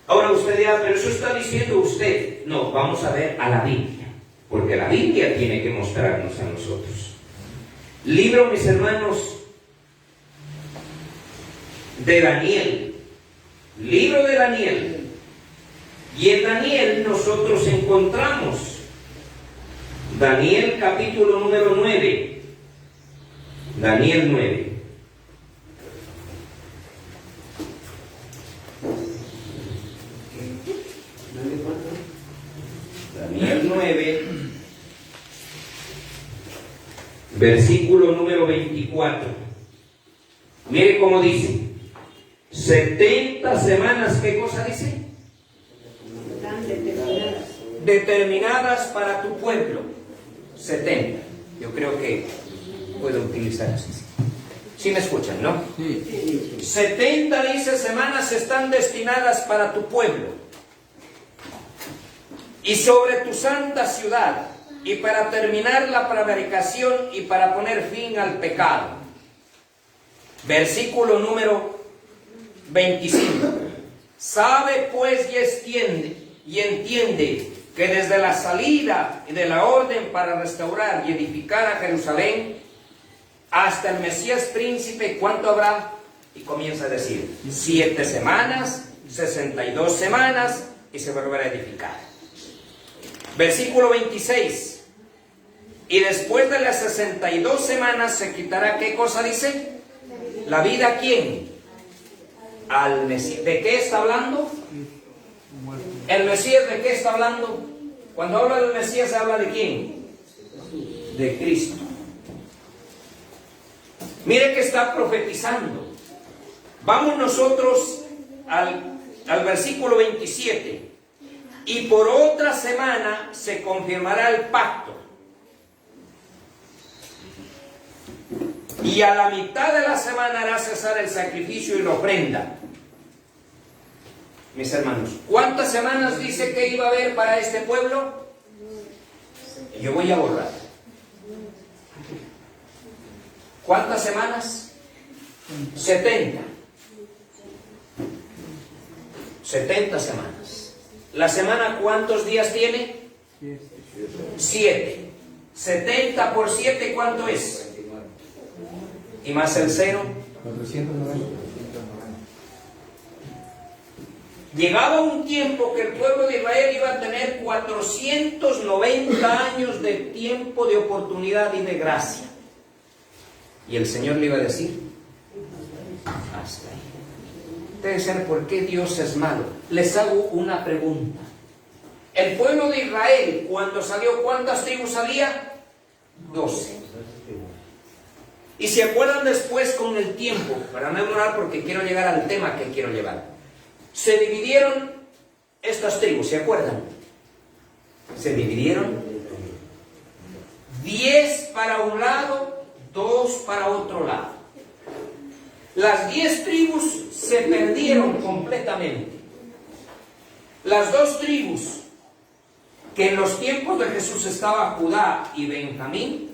Ahora usted dirá, pero eso está diciendo usted. No, vamos a ver a la Biblia, porque la Biblia tiene que mostrarnos a nosotros. Libro, mis hermanos, de Daniel. Libro de Daniel. Y en Daniel nosotros encontramos Daniel capítulo número 9. Daniel 9. Daniel 9, versículo número 24. Mire cómo dice. 70 semanas, ¿qué cosa dice? Están determinadas. Determinadas para tu pueblo. 70. Yo creo que puedo utilizar así. ¿Sí me escuchan, no? Sí. 70, dice, semanas están destinadas para tu pueblo y sobre tu santa ciudad, y para terminar la prevaricación y para poner fin al pecado. Versículo número 25. Sabe pues y entiende que desde la salida de la orden para restaurar y edificar a Jerusalén hasta el Mesías príncipe, ¿cuánto habrá? Y comienza a decir, 7 semanas, 62 semanas, y se volverá a edificar. Versículo 26. Y después de las 62 semanas se quitará, ¿qué cosa dice? ¿La vida a quién? Al Mesías. ¿De qué está hablando? ¿El Mesías de qué está hablando? Cuando habla del Mesías, ¿se habla de quién? De Cristo. Mire que está profetizando. Vamos nosotros al versículo 27. Y por otra semana se confirmará el pacto. Y a la mitad de la semana hará cesar el sacrificio y la ofrenda. Mis hermanos, ¿cuántas semanas dice que iba a haber para este pueblo? Yo voy a borrar. ¿Cuántas semanas? 70. 70 semanas. ¿La semana cuántos días tiene? 7. 70 por 7, ¿cuánto es? Y más el 0. 490. Llegaba un tiempo que el pueblo de Israel iba a tener 490 años de tiempo de oportunidad y de gracia. Y el Señor le iba a decir, hasta ahí. Debe ser por qué Dios es malo. Les hago una pregunta. El pueblo de Israel, cuando salió, ¿cuántas tribus había? 12. Y se acuerdan después con el tiempo, para no demorar porque quiero llegar al tema que quiero llevar. Se dividieron estas tribus, ¿se acuerdan? Se dividieron 10 para un lado, 2 para otro lado. Las 10 tribus se perdieron completamente. Las 2 tribus, que en los tiempos de Jesús estaba Judá y Benjamín,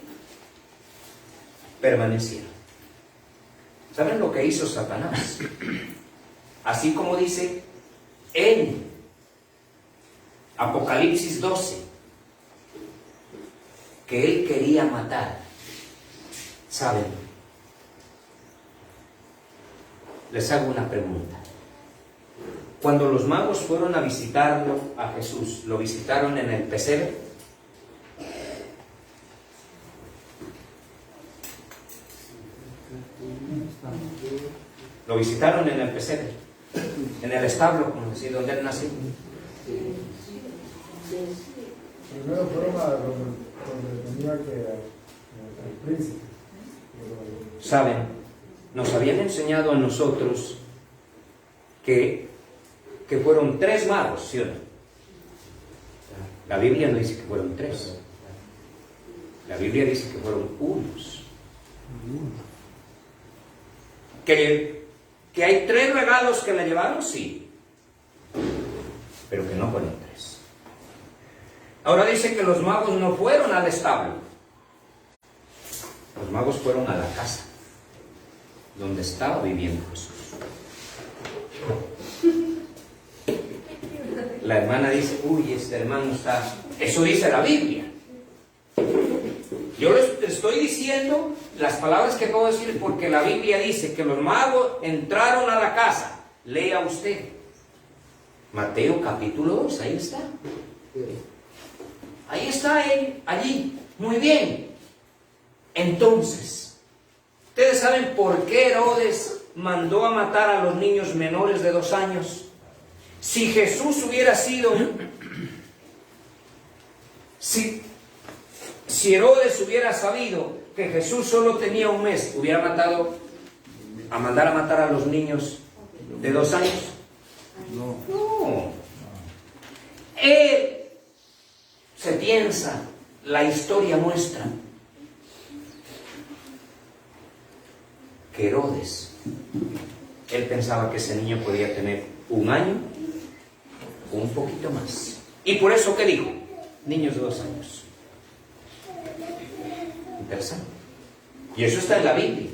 permanecieron. ¿Saben lo que hizo Satanás? Así como dice en Apocalipsis 12, que él quería matar. ¿Saben? Les hago una pregunta. Cuando los magos fueron a visitarlo a Jesús, ¿lo visitaron en el pesebre? Lo visitaron en el pesebre, en el establo, como decir, donde él nació. Primero fueron a donde tenía el príncipe. Saben, nos habían enseñado a nosotros que fueron 3 magos, ¿sí o no? La Biblia no dice que fueron 3. La Biblia dice que fueron unos. Que hay 3 regalos que le llevaron, sí, pero que no fueron 3. Ahora dice que los magos no fueron al establo. Los magos fueron a la casa donde estaba viviendo Jesús. La hermana dice, uy, este hermano está... Eso dice la Biblia. Yo les estoy diciendo las palabras que puedo decir porque la Biblia dice que los magos entraron a la casa. Lea usted. Mateo capítulo 2, ahí está. Ahí está él, allí. Muy bien. Entonces, ¿ustedes saben por qué Herodes mandó a matar a los niños menores de 2 años? Si Jesús hubiera sido... Si Herodes hubiera sabido que Jesús solo tenía 1 mes, hubiera mandar a matar a los niños ¿De 2 años? No. Él se piensa, la historia muestra que Herodes, él pensaba que ese niño podía tener 1 año o un poquito más. Y por eso, ¿qué dijo? Niños de 2 años. Interesante. Y eso está en la Biblia.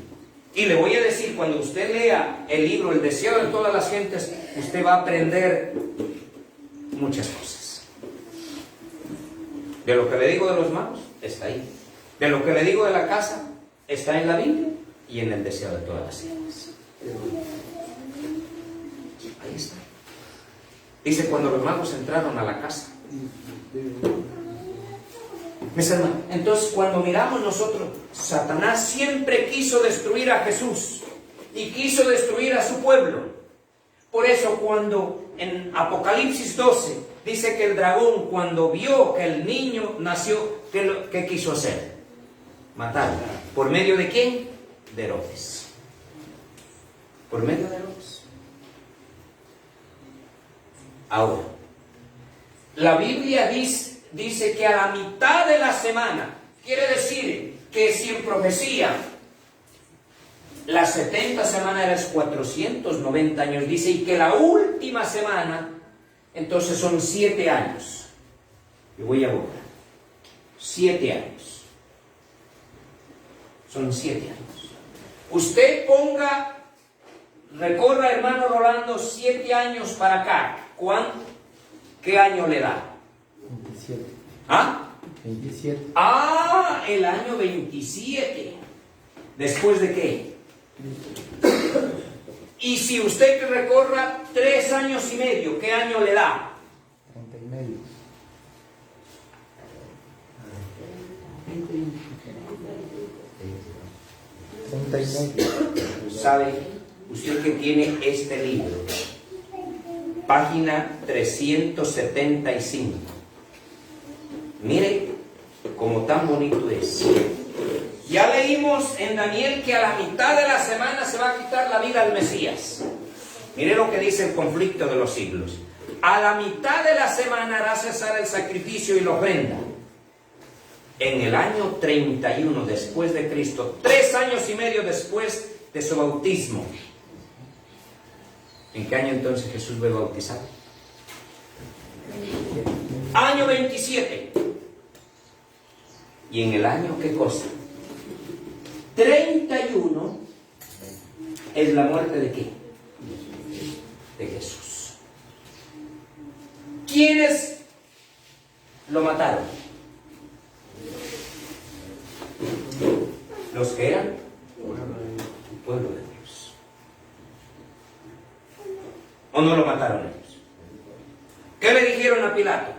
Y le voy a decir, cuando usted lea el libro El deseo de todas las gentes, usted va a aprender muchas cosas. De lo que le digo de los magos, está ahí. De lo que le digo de la casa, está en la Biblia y en el deseo de todas las gentes. Ahí está. Dice, cuando los magos entraron a la casa. Mis hermanos, entonces cuando miramos nosotros, Satanás siempre quiso destruir a Jesús y quiso destruir a su pueblo. Por eso cuando en Apocalipsis 12 dice que el dragón, cuando vio que el niño nació, ¿qué quiso hacer? Matarlo. ¿Por medio de quién? De Herodes. Por medio de Herodes. Ahora, la Biblia dice que a la mitad de la semana, quiere decir que si en profecía la 70 semana era 490 años, dice, y que la última semana, entonces son 7 años. Y voy a borrar. 7 años. Son 7 años. Usted recorra, hermano Rolando, 7 años para acá. ¿Qué año le da? 27. ¿Ah? 27. Ah, el año 27. ¿Después de qué? Y si usted recorra 3 años y medio, ¿qué año le da? 30 y medio. ¿Sabe? Usted que tiene este libro, página 375. Mire cómo tan bonito es. Ya leímos en Daniel que a la mitad de la semana se va a quitar la vida al Mesías. Mire lo que dice el conflicto de los siglos. A la mitad de la semana hará cesar el sacrificio y la ofrenda. En el año 31 después de Cristo, 3 años y medio después de su bautismo. ¿En qué año entonces Jesús fue bautizado? Año 27. ¿Y en el año qué cosa? 31 es la muerte de qué? De Jesús. ¿Quiénes lo mataron? Los que eran el pueblo de Dios. ¿O no lo mataron ellos? ¿Qué le dijeron a Pilato?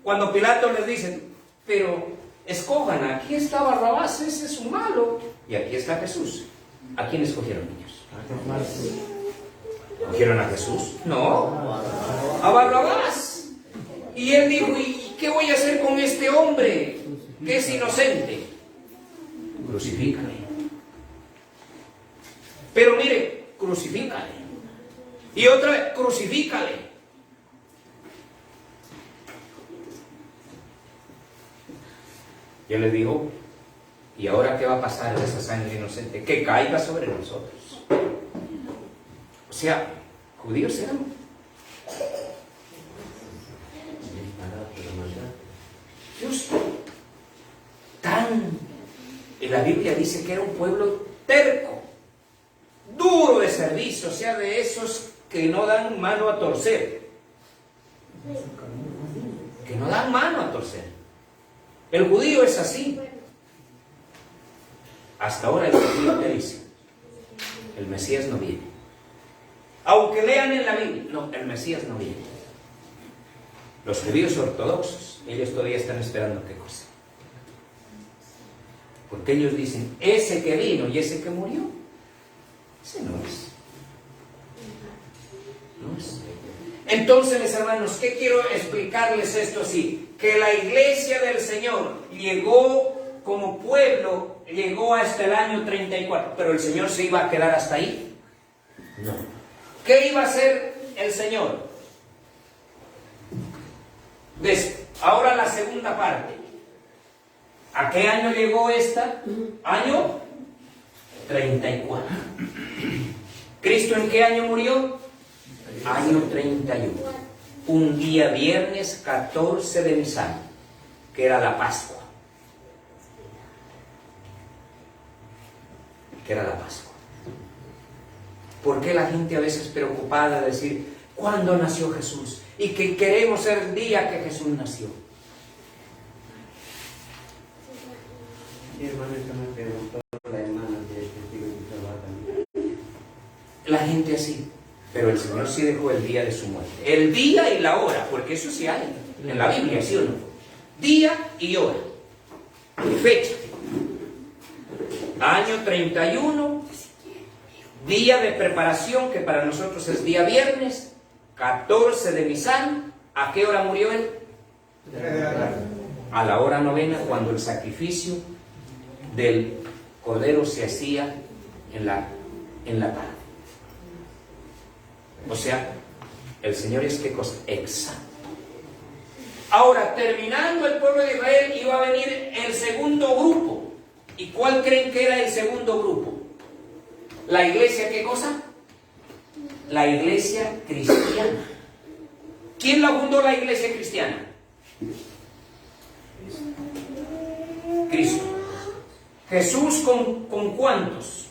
Cuando Pilato les dice, pero escojan, aquí está Barrabás, ese es un malo, y aquí está Jesús. ¿A quién escogieron ellos? ¿Cogieron a Jesús? No, a Barrabás. Y él dijo, ¿y qué voy a hacer con este hombre que es inocente? Crucifícale. Pero mire, crucifícale. Y otra vez, crucifícale. Yo les digo, ¿y ahora qué va a pasar de esa sangre inocente? Que caiga sobre nosotros. O sea, judíos eran. Dios, y la Biblia dice que era un pueblo terco, duro de servicio, o sea, de esos que no dan mano a torcer. Que no dan mano a torcer. El judío es así. Hasta ahora el judío te dice, el Mesías no viene. Aunque lean en la Biblia, no, el Mesías no viene. Los judíos ortodoxos, ellos todavía están esperando qué cosa. Porque ellos dicen, ese que vino y ese que murió, ese no es. No es. Entonces, mis hermanos, ¿qué quiero explicarles esto así? Que la iglesia del Señor llegó como pueblo, llegó hasta el año 34, pero el Señor se iba a quedar hasta ahí. No. ¿Qué iba a hacer el Señor? Ahora la segunda parte. ¿A qué año llegó esta? Año 34. ¿Cristo en qué año murió? Año 31. Un día viernes 14 de Nisan, que era la Pascua. ¿Por qué la gente a veces preocupada de decir, ¿cuándo nació Jesús? Y que queremos ser el día que Jesús nació. Sí, hermano, esto me preguntó la hermana de Testigo de Jehová también. La gente así. Pero el Señor sí dejó el día de su muerte. El día y la hora, porque eso sí hay en la Biblia, ¿sí o no? Día y hora. Y fecha. Año 31, día de preparación, que para nosotros es día viernes, 14 de Nisan. ¿A qué hora murió él? A la hora novena, cuando el sacrificio del cordero se hacía en la tarde. O sea, el Señor es qué cosa exacto. Ahora, terminando el pueblo de Israel, iba a venir el segundo grupo. ¿Y cuál creen que era el segundo grupo? ¿La iglesia qué cosa? La iglesia cristiana. ¿Quién la fundó la iglesia cristiana? Cristo. ¿Jesús con cuántos?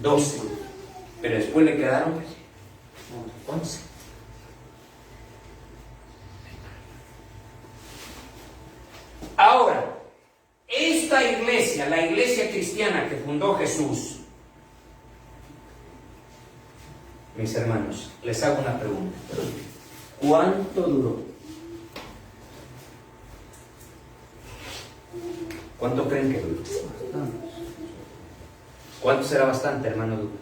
12. Pero después le quedaron 11. Ahora, esta iglesia, la iglesia cristiana que fundó Jesús, mis hermanos, les hago una pregunta. ¿Cuánto duró? ¿Cuánto creen que duró? ¿Cuánto será bastante, hermano Duque?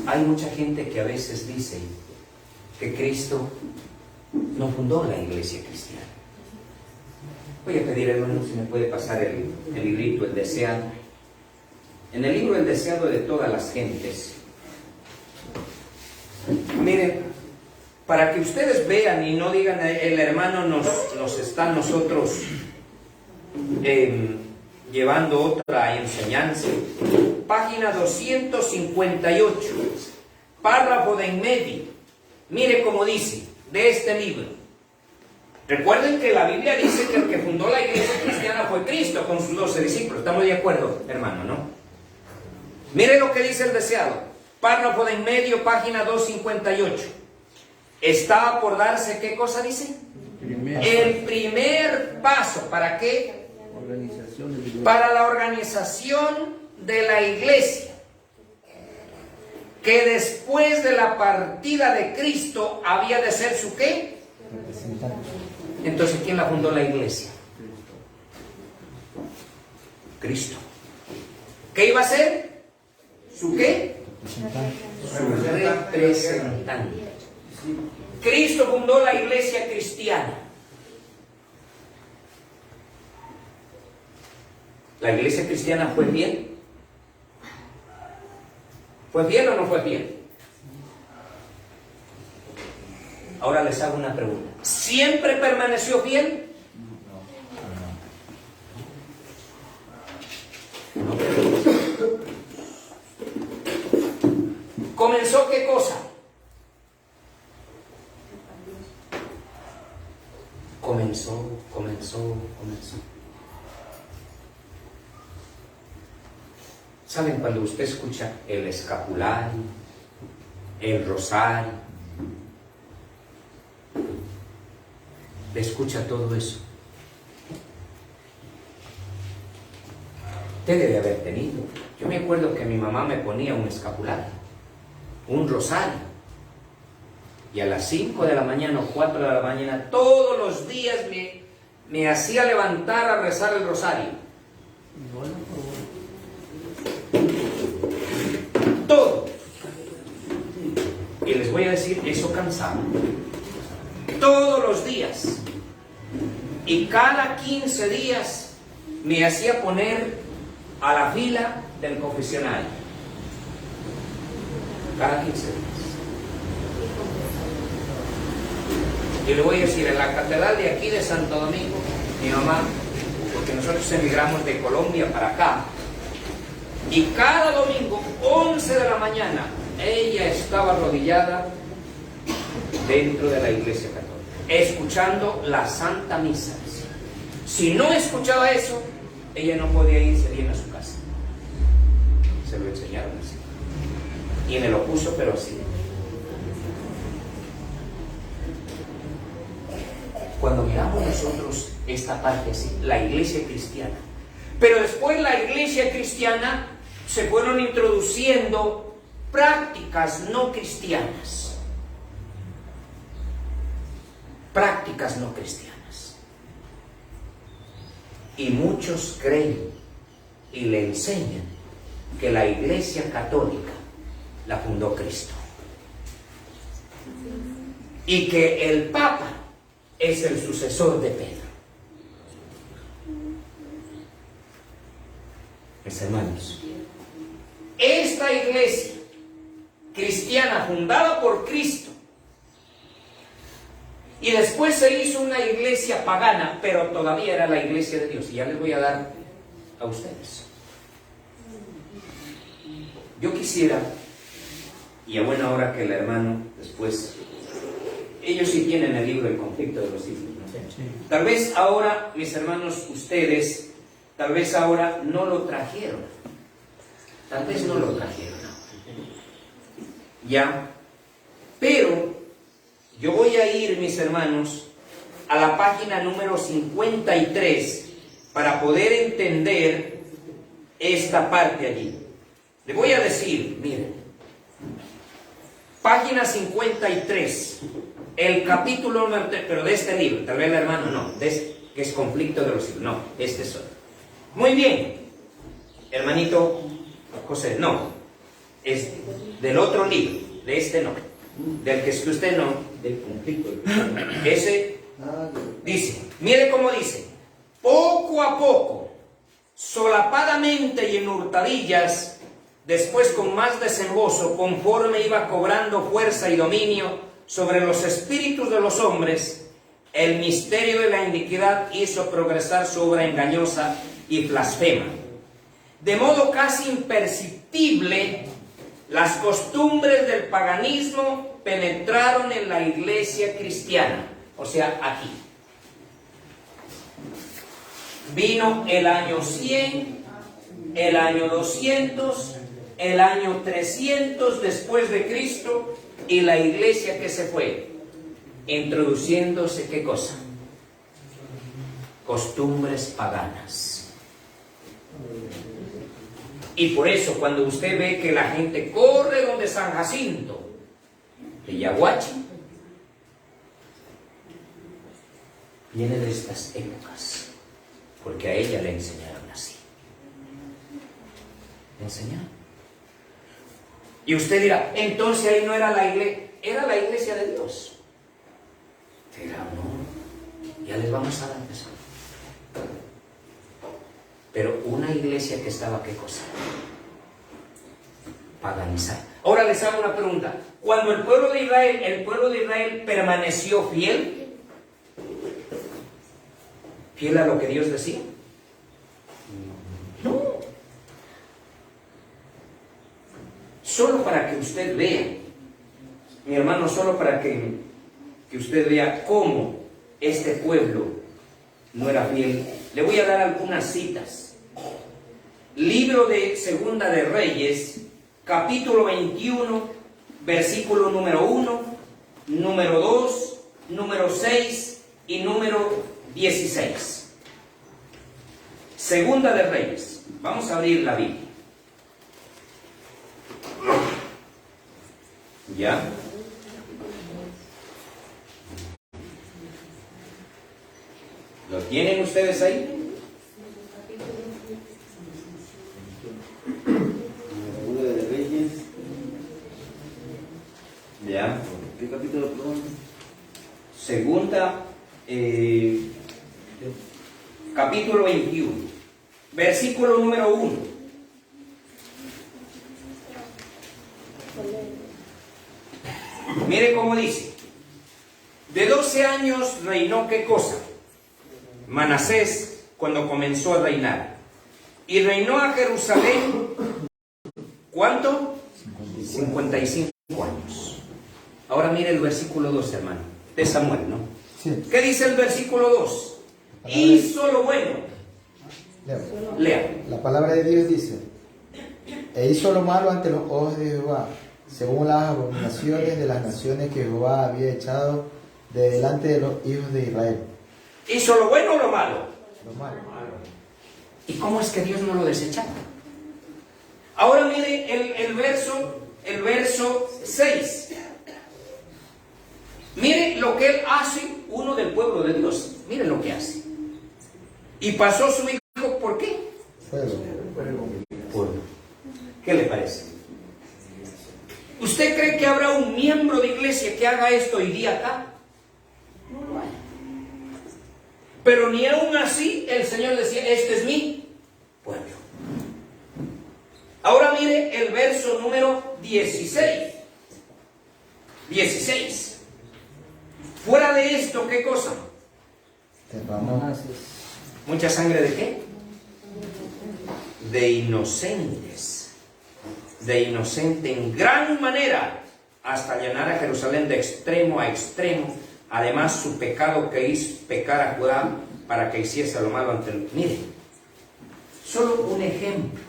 Hay mucha gente que a veces dice que Cristo no fundó la iglesia cristiana. Voy a pedir, hermano, si me puede pasar el librito, El Deseado. En el libro El Deseado de todas las gentes, miren, para que ustedes vean y no digan, el hermano nos está nosotros llevando otra enseñanza. Página 258, párrafo de en medio. Mire cómo dice de este libro. Recuerden que la Biblia dice que el que fundó la iglesia cristiana fue Cristo con sus 12 discípulos. ¿Estamos de acuerdo, hermano, no? Mire lo que dice El Deseado, párrafo de en medio, página 258. Estaba por darse, ¿qué cosa dice? El primer paso. ¿Para qué? Para la organización de la iglesia, que después de la partida de Cristo había de ser su ¿qué? Entonces, ¿quién la fundó la iglesia? Cristo. ¿Qué iba a ser? ¿Su qué? Su representante. Cristo fundó la iglesia cristiana. ¿La iglesia cristiana fue fiel? ¿Fue fiel o no fue fiel? Ahora les hago una pregunta. ¿Siempre permaneció fiel? No. ¿Comenzó qué cosa? Comenzó. ¿Saben cuando usted escucha el escapulario, el rosario, escucha todo eso? Usted debe haber tenido. Yo me acuerdo que mi mamá me ponía un escapulario, un rosario, y a las 5 de la mañana o 4 de la mañana todos los días me hacía levantar a rezar el rosario. Todo. Y les voy a decir, eso cansaba. Todos los días. Y cada 15 días me hacía poner a la fila del confesionario cada 15 días. Y le voy a decir, en la catedral de aquí de Santo Domingo, mi mamá, porque nosotros emigramos de Colombia para acá, y cada domingo, 11 de la mañana, ella estaba arrodillada dentro de la iglesia católica, escuchando la Santa Misa. Si no escuchaba eso, ella no podía irse bien a su casa. Se lo enseñaron así. Y me lo puso, pero así. Cuando miramos nosotros esta parte así, la iglesia cristiana, pero después la iglesia cristiana se fueron introduciendo prácticas no cristianas. Prácticas no cristianas. Y muchos creen y le enseñan que la iglesia católica la fundó Cristo. Y que el Papa es el sucesor de Pedro. Mis hermanos, esta iglesia cristiana fundada por Cristo y después se hizo una iglesia pagana, pero todavía era la iglesia de Dios. Y ya les voy a dar a ustedes. Yo quisiera, y a buena hora que el hermano después, ellos sí tienen el libro El conflicto de los siglos, ¿no? Sí. Tal vez ahora, mis hermanos, ustedes, tal vez ahora no lo trajeron. Tal vez no lo trajeron. Ya, pero yo voy a ir, mis hermanos, a la página número 53 para poder entender esta parte allí. Le voy a decir, miren, página 53, el capítulo número 3, pero de este libro, tal vez el hermano no, de este, que es Conflicto de los Siglos, no, este es otro. Muy bien, hermanito José, no, es del otro libro, de este no, del que es que usted no, del Conflicto. Ese dice, mire cómo dice, poco a poco, solapadamente y en hurtadillas, después con más desembozo, conforme iba cobrando fuerza y dominio sobre los espíritus de los hombres, el misterio de la iniquidad hizo progresar su obra engañosa y blasfema. De modo casi imperceptible, las costumbres del paganismo penetraron en la iglesia cristiana, o sea, aquí. Vino el año 100, el año 200, el año 300 después de Cristo, y la iglesia que se fue introduciéndose, ¿qué cosa? Costumbres paganas. Y por eso cuando usted ve que la gente corre donde San Jacinto de Yaguachi, viene de estas épocas, porque a ella le enseñaron así. ¿Le enseñaron? Y usted dirá, entonces ahí no era la iglesia, era la iglesia de Dios. Pero no, ya les vamos a dar eso. Pero una iglesia que estaba, ¿qué cosa? Paganizada. Ahora les hago una pregunta. Cuando el pueblo de Israel permaneció fiel, fiel a lo que Dios decía. No. Solo para que usted vea, mi hermano, solo para que usted vea cómo este pueblo no era fiel, le voy a dar algunas citas. Libro de Segunda de Reyes, capítulo 21, versículo número 1, número 2, número 6 y número 16. Segunda de Reyes. Vamos a abrir la Biblia. ¿Ya? ¿Lo tienen ustedes ahí? Segunda de Reyes. ¿Ya? ¿Qué capítulo, perdón? Segunda, capítulo 21. versículo número 1. Mire cómo dice. De 12 años reinó, ¿qué cosa? Manasés, cuando comenzó a reinar. Y reinó a Jerusalén, ¿cuánto? 55 años. Ahora mire el versículo 2, hermano, de Samuel, ¿no? Sí. ¿Qué dice el versículo 2? Hizo lo bueno. Lea. La palabra de Dios dice: e hizo lo malo ante los ojos de Jehová, según las abominaciones de las naciones que Jehová había echado de delante de los hijos de Israel. ¿Hizo lo bueno o lo malo? Lo malo. ¿Y cómo es que Dios no lo desechaba? Ahora mire el verso 6. Mire lo que él hace, uno del pueblo de Dios. Mire lo que hace. Y pasó su hijo, ¿por qué? Fuego. ¿Qué le parece? ¿Usted cree que habrá un miembro de iglesia que haga esto hoy día acá? No lo hay. Pero ni aún así el Señor decía, este es mi pueblo. Ahora mire el verso número 16. 16. Fuera de esto, ¿qué cosa? ¿Mucha sangre de qué? De inocentes. De inocente en gran manera, hasta llenar a Jerusalén de extremo a extremo. Además, su pecado que hizo pecar a Judá para que hiciese lo malo ante él. Mire, solo un ejemplo.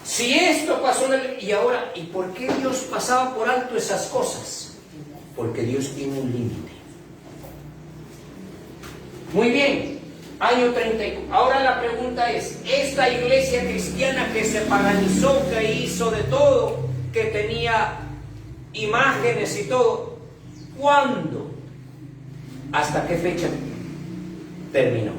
Si esto pasó en el... Y ahora, ¿y por qué Dios pasaba por alto esas cosas? Porque Dios tiene un límite. Muy bien, año 34. Ahora la pregunta es, esta iglesia cristiana que se paganizó, que hizo de todo, que tenía imágenes y todo, ¿cuándo? ¿Hasta qué fecha terminó?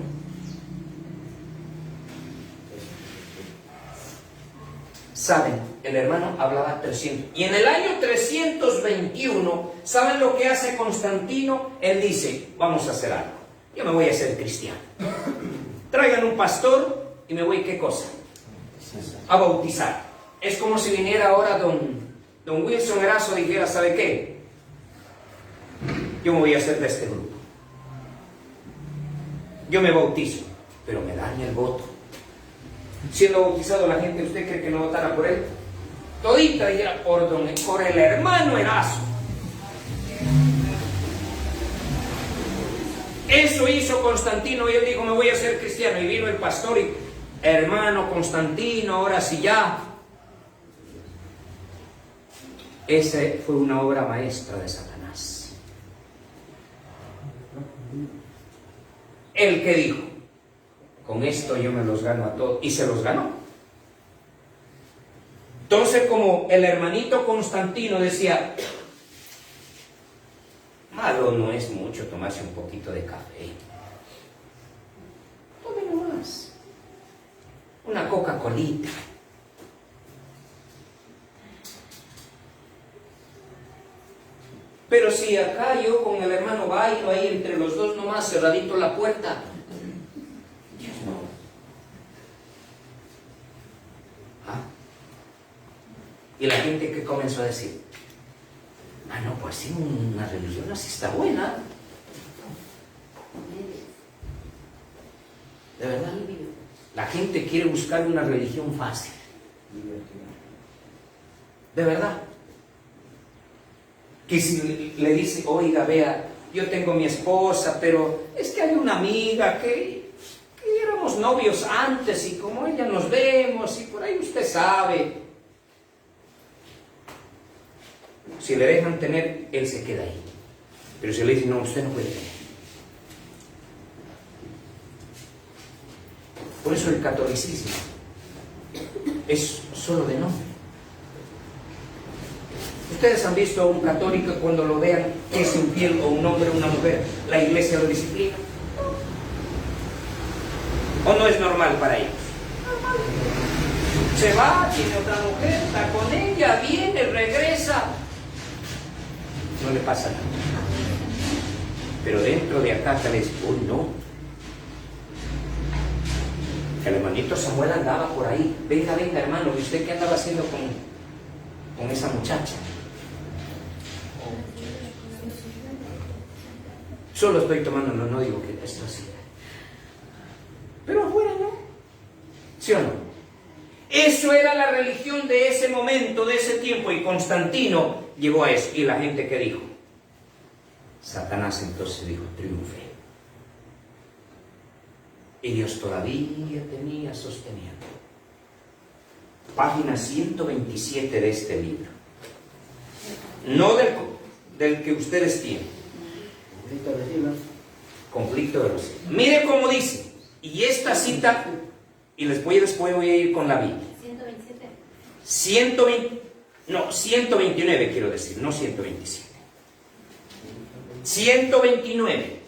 Saben, el hermano hablaba 300. Y en el año 321, ¿saben lo que hace Constantino? Él dice, vamos a hacer algo. Yo me voy a hacer cristiano. Traigan un pastor y me voy, ¿qué cosa? A bautizar. Es como si viniera ahora don Wilson Erazo y dijera, ¿sabe qué? Yo me voy a hacer de este grupo. Yo me bautizo, pero me daña el voto. Siendo bautizado la gente, ¿usted cree que no votara por él? Todita dijera, por el hermano Erazo. Eso hizo Constantino y él dijo, me voy a hacer cristiano. Y vino el pastor y, hermano Constantino, ahora sí ya. Esa fue una obra maestra de Satanás. El que dijo, con esto yo me los gano a todos. Y se los ganó. Entonces, como el hermanito Constantino decía, malo no es mucho tomarse un poquito de café. Tome nomás. Una Coca-Colita. Pero si acá yo con el hermano bailo ahí entre los dos nomás, cerradito la puerta. Dios no. ¿Ah? Y la gente que comenzó a decir, ah, no, pues sí, una religión así está buena. De verdad, la gente quiere buscar una religión fácil. De verdad. Que si le dice, oiga, vea, yo tengo mi esposa, pero es que hay una amiga que éramos novios antes y como ella nos vemos y por ahí usted sabe. Si le dejan tener, él se queda ahí. Pero si le dicen, no, usted no puede tener. Por eso el catolicismo es solo de nombre. Ustedes han visto a un católico cuando lo vean que es infiel o un hombre o una mujer, la iglesia lo disciplina. ¿O no es normal para ellos? Se va, tiene otra mujer, está con ella, viene, regresa. No le pasa nada. Pero dentro de acá tal vez, uy, no. El hermanito Samuel andaba por ahí. Venga, venga, hermano, ¿y usted qué andaba haciendo con esa muchacha? Solo estoy tomando, no digo que esto así. Pero afuera no. ¿Sí o no? Eso era la religión de ese momento, de ese tiempo, y Constantino llegó a eso. Y la gente que dijo, Satanás entonces dijo, triunfe. Y Dios todavía tenía sosteniendo. Página 127 de este libro. No del que ustedes tienen. Conflicto de vecinos. Mire cómo dice. Y esta cita, y después voy a ir con la Biblia. 127. 129 quiero decir, no 127. 129.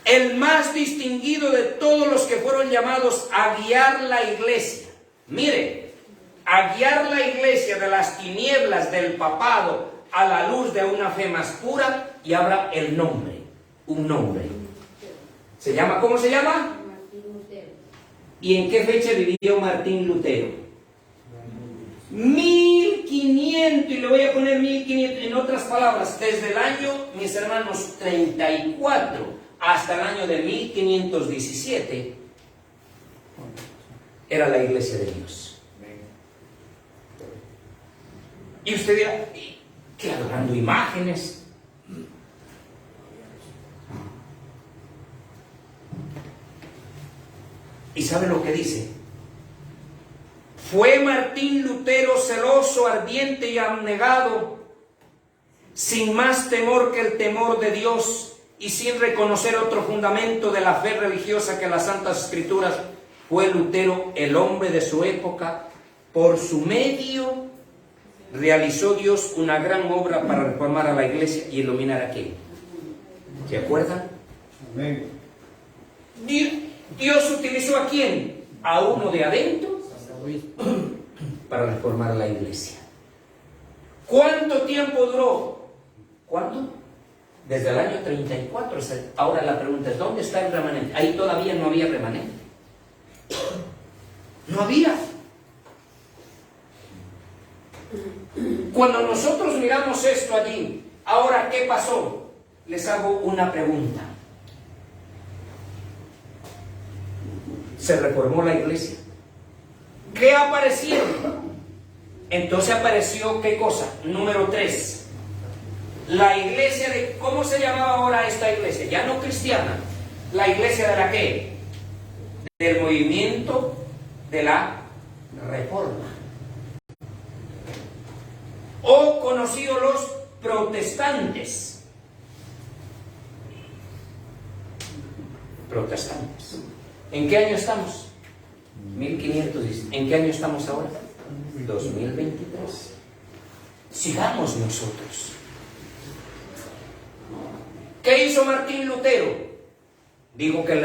El más distinguido de todos los que fueron llamados a guiar la iglesia. Mire, a guiar la iglesia de las tinieblas del papado a la luz de una fe más pura, y habla el nombre, un nombre. ¿Se llama? ¿Cómo se llama? Martín Lutero. ¿Y en qué fecha vivió Martín Lutero? 1500, y le voy a poner 1500, en otras palabras, desde el año, mis hermanos, 34 hasta el año de 1517, era la iglesia de Dios. Y usted dirá, ¿qué adorando imágenes? ¿Y sabe lo que dice? Fue Martín Lutero celoso, ardiente y abnegado, sin más temor que el temor de Dios y sin reconocer otro fundamento de la fe religiosa que las Santas Escrituras. Fue Lutero el hombre de su época. Por su medio realizó Dios una gran obra para reformar a la iglesia y iluminar a quién. ¿Se acuerdan? Amén. Dios utilizó a quién, a uno de adentro, para reformar la iglesia. ¿Cuánto tiempo duró? ¿Cuánto? Desde el año 34. Ahora la pregunta es, ¿dónde está el remanente? Ahí todavía no había remanente. No había. Cuando nosotros miramos esto allí, ahora, ¿qué pasó? Les hago una pregunta. Se reformó la iglesia. ¿Qué aparecieron? Entonces apareció, ¿qué cosa? Número 3. La iglesia de... ¿Cómo se llamaba ahora esta iglesia? Ya no cristiana. ¿La iglesia de la qué? Del movimiento de la Reforma. O conocidos los protestantes. Protestantes. ¿En qué año estamos? 1510. ¿En qué año estamos ahora? 2023. Sigamos nosotros. ¿Qué hizo Martín Lutero? Dijo que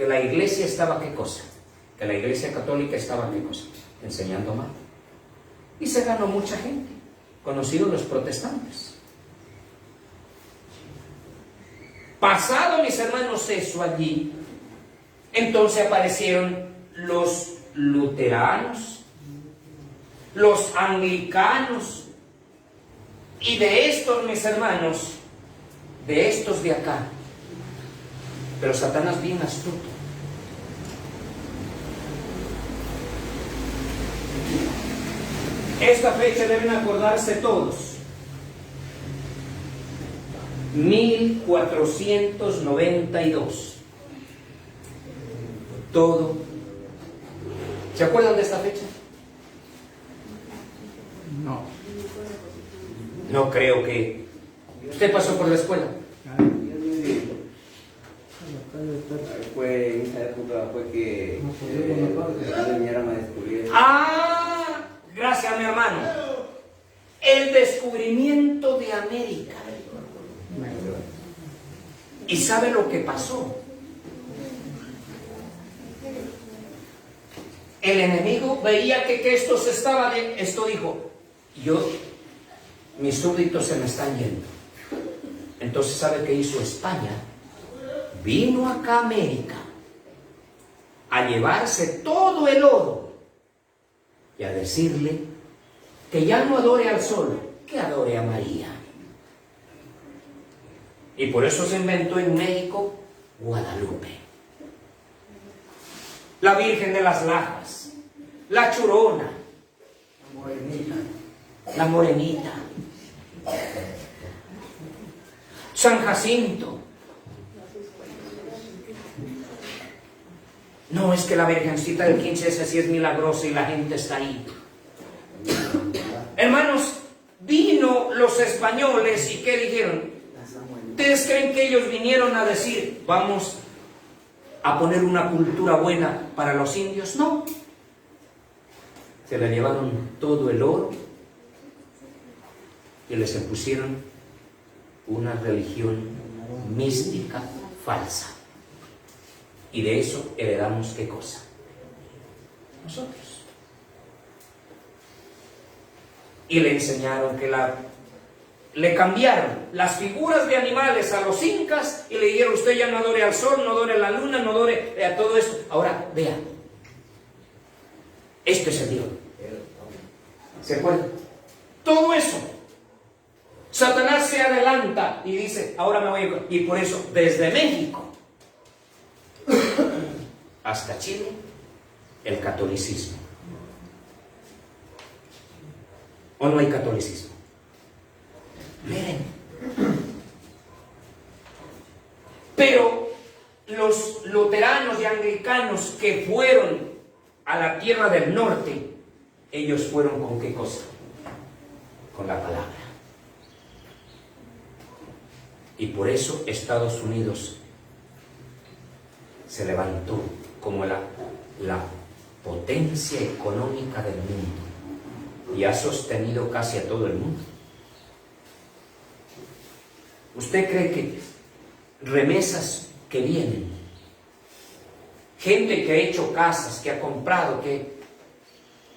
la iglesia estaba, ¿qué cosa? Que la iglesia católica estaba, ¿qué cosa? Enseñando mal. Y se ganó mucha gente, conocidos los protestantes. Pasado, mis hermanos, eso allí, entonces aparecieron los luteranos, los anglicanos, y de estos, mis hermanos, de estos de acá, pero Satanás bien astuto. Esta fecha deben acordarse todos. 1492. Todo. ¿Se acuerdan de esta fecha? No. No creo que... ¿Usted pasó por la escuela? Fue en esa época fue que era me descubrieron. ¡Ah! Gracias, mi hermano. El descubrimiento de América. ¿Y sabe lo que pasó? El enemigo veía que esto se estaba... Esto dijo, mis súbditos se me están yendo. Entonces, ¿sabe qué hizo España? Vino acá a América a llevarse todo el oro y a decirle que ya no adore al sol, que adore a María. Y por eso se inventó en México Guadalupe, la Virgen de las Lajas, la Churona, la Morenita, San Jacinto. No, es que la Virgencita del 15 esa sí es milagrosa y la gente está ahí. Hermanos, vino los españoles y ¿qué dijeron? ¿Ustedes creen que ellos vinieron a decir, vamos a poner una cultura buena para los indios? No. Se le llevaron todo el oro y les impusieron una religión mística falsa. Y de eso heredamos ¿qué cosa? Nosotros. Y le enseñaron que le cambiaron las figuras de animales a los incas y le dijeron, usted ya no adore al sol, no adore a la luna, no adore a todo esto. Ahora, vean, esto es el Dios. ¿Se acuerdan? Todo eso. Satanás se adelanta y dice, ahora me voy a... Y por eso, desde México hasta Chile, el catolicismo. ¿O no hay catolicismo? Miren. Pero los luteranos y anglicanos que fueron a la tierra del norte, ellos fueron ¿con qué cosa? Con la palabra. Y por eso Estados Unidos se levantó como la potencia económica del mundo y ha sostenido casi a todo el mundo. ¿Usted cree que remesas que vienen, gente que ha hecho casas, que ha comprado,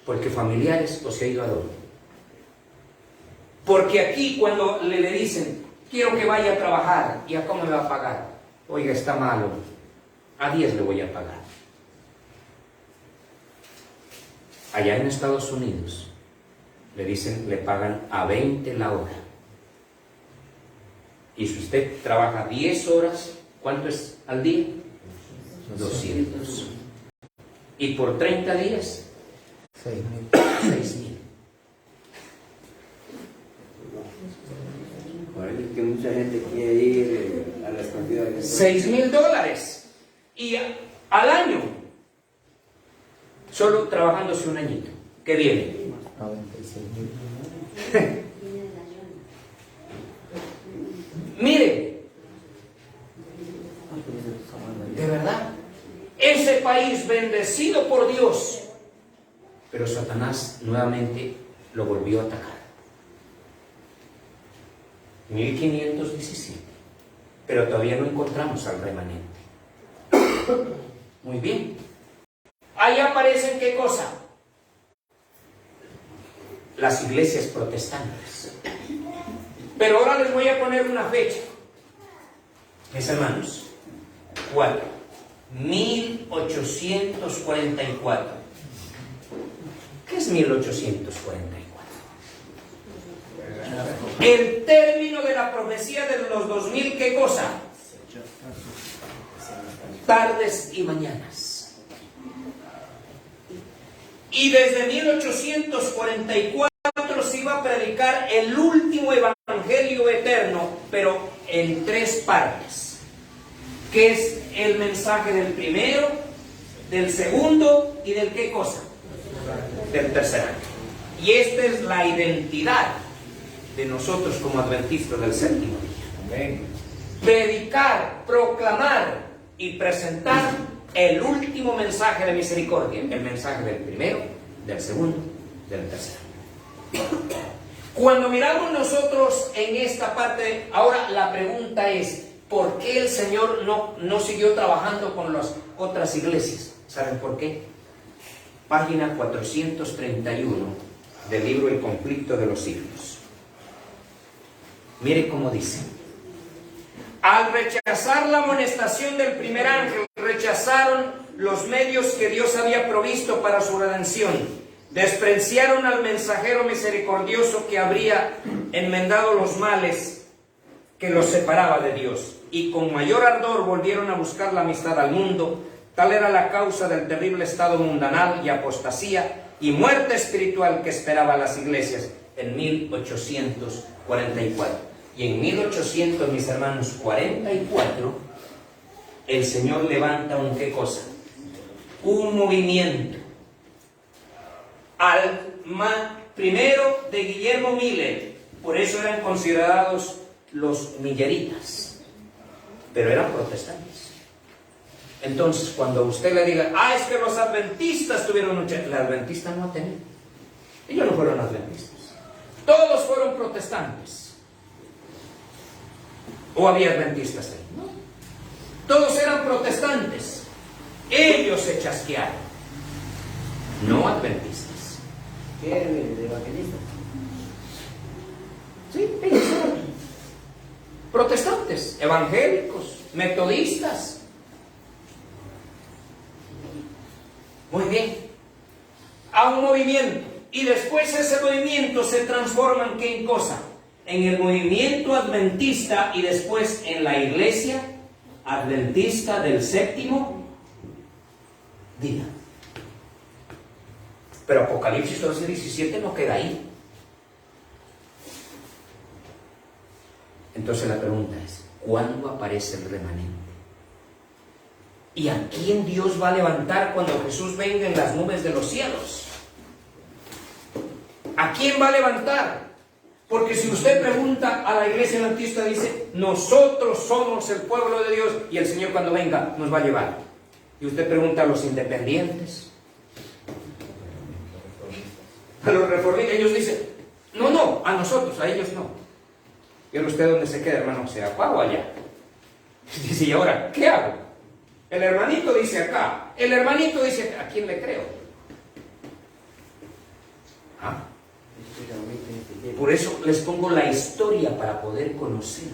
porque familiares o se ha ido a dónde? Porque aquí cuando le dicen, quiero que vaya a trabajar, ¿y a cómo me va a pagar? Oiga, está malo, a 10 le voy a pagar. Allá en Estados Unidos le dicen, le pagan a 20 la hora. Y si usted trabaja 10 horas, ¿cuánto es al día? 200. Y por 30 días, 6,000. Parece que mucha gente quiere ir a las cantidades. $6,000. Y al año, solo trabajándose un añito. ¿Qué viene? 96,000. Mire, de verdad, ese país bendecido por Dios, pero Satanás nuevamente lo volvió a atacar. 1517, pero todavía no encontramos al remanente. Muy bien. Ahí aparecen ¿qué cosa? Las iglesias protestantes. Pero ahora les voy a poner una fecha. Mis hermanos, 1844. ¿Qué es 1844? El término de la profecía de los 2000, ¿qué cosa? Tardes y mañanas. Y desde 1844 se iba a predicar el último evangelio eterno, pero en 3 partes. ¿Qué es el mensaje del primero, del segundo y del qué cosa? Del tercer año. Y esta es la identidad de nosotros como adventistas del séptimo día. Amén. Predicar, proclamar y presentar el último mensaje de misericordia, el mensaje del primero, del segundo, del tercero. Cuando miramos nosotros en esta parte, ahora la pregunta es, ¿por qué el Señor no siguió trabajando con las otras iglesias? ¿Saben por qué? Página 431 del libro El conflicto de los siglos. Mire cómo dice. Al rechazar la amonestación del primer ángel, rechazaron los medios que Dios había provisto para su redención. Despreciaron al mensajero misericordioso que habría enmendado los males que los separaba de Dios. Y con mayor ardor volvieron a buscar la amistad al mundo. Tal era la causa del terrible estado mundanal y apostasía y muerte espiritual que esperaba a las iglesias en 1844. Y en 1800, mis hermanos, 44, el Señor levanta un ¿qué cosa? Un movimiento. Primero de Guillermo Miller, por eso eran considerados los milleritas, pero eran protestantes. Entonces, cuando usted le diga, es que los adventistas tuvieron mucha... Los adventistas no tenían. Ellos no fueron adventistas. Todos fueron protestantes. ¿O había adventistas ahí? No. Todos eran protestantes. Ellos se chasquearon. No adventistas. ¿Qué eran de evangelistas? Sí, ellos eran protestantes, evangélicos, metodistas. Muy bien. A un movimiento. Y después ese movimiento se transforma en ¿qué cosa? En el movimiento adventista y después en la iglesia adventista del séptimo día. Pero Apocalipsis 12:17 no queda ahí. Entonces la pregunta es, ¿cuándo aparece el remanente? ¿Y a quién Dios va a levantar cuando Jesús venga en las nubes de los cielos? ¿A quién va a levantar? Porque si usted pregunta a la iglesia adventista, dice, nosotros somos el pueblo de Dios y el Señor cuando venga nos va a llevar. Y usted pregunta a los independientes, a los reformistas, ellos dicen, no, a nosotros, a ellos no. ¿Y ahora usted dónde se queda, hermano? ¿Se acá o allá? Dice, ¿y ahora qué hago? El hermanito dice acá, el hermanito dice, ¿a quién le creo? Por eso les pongo la historia para poder conocer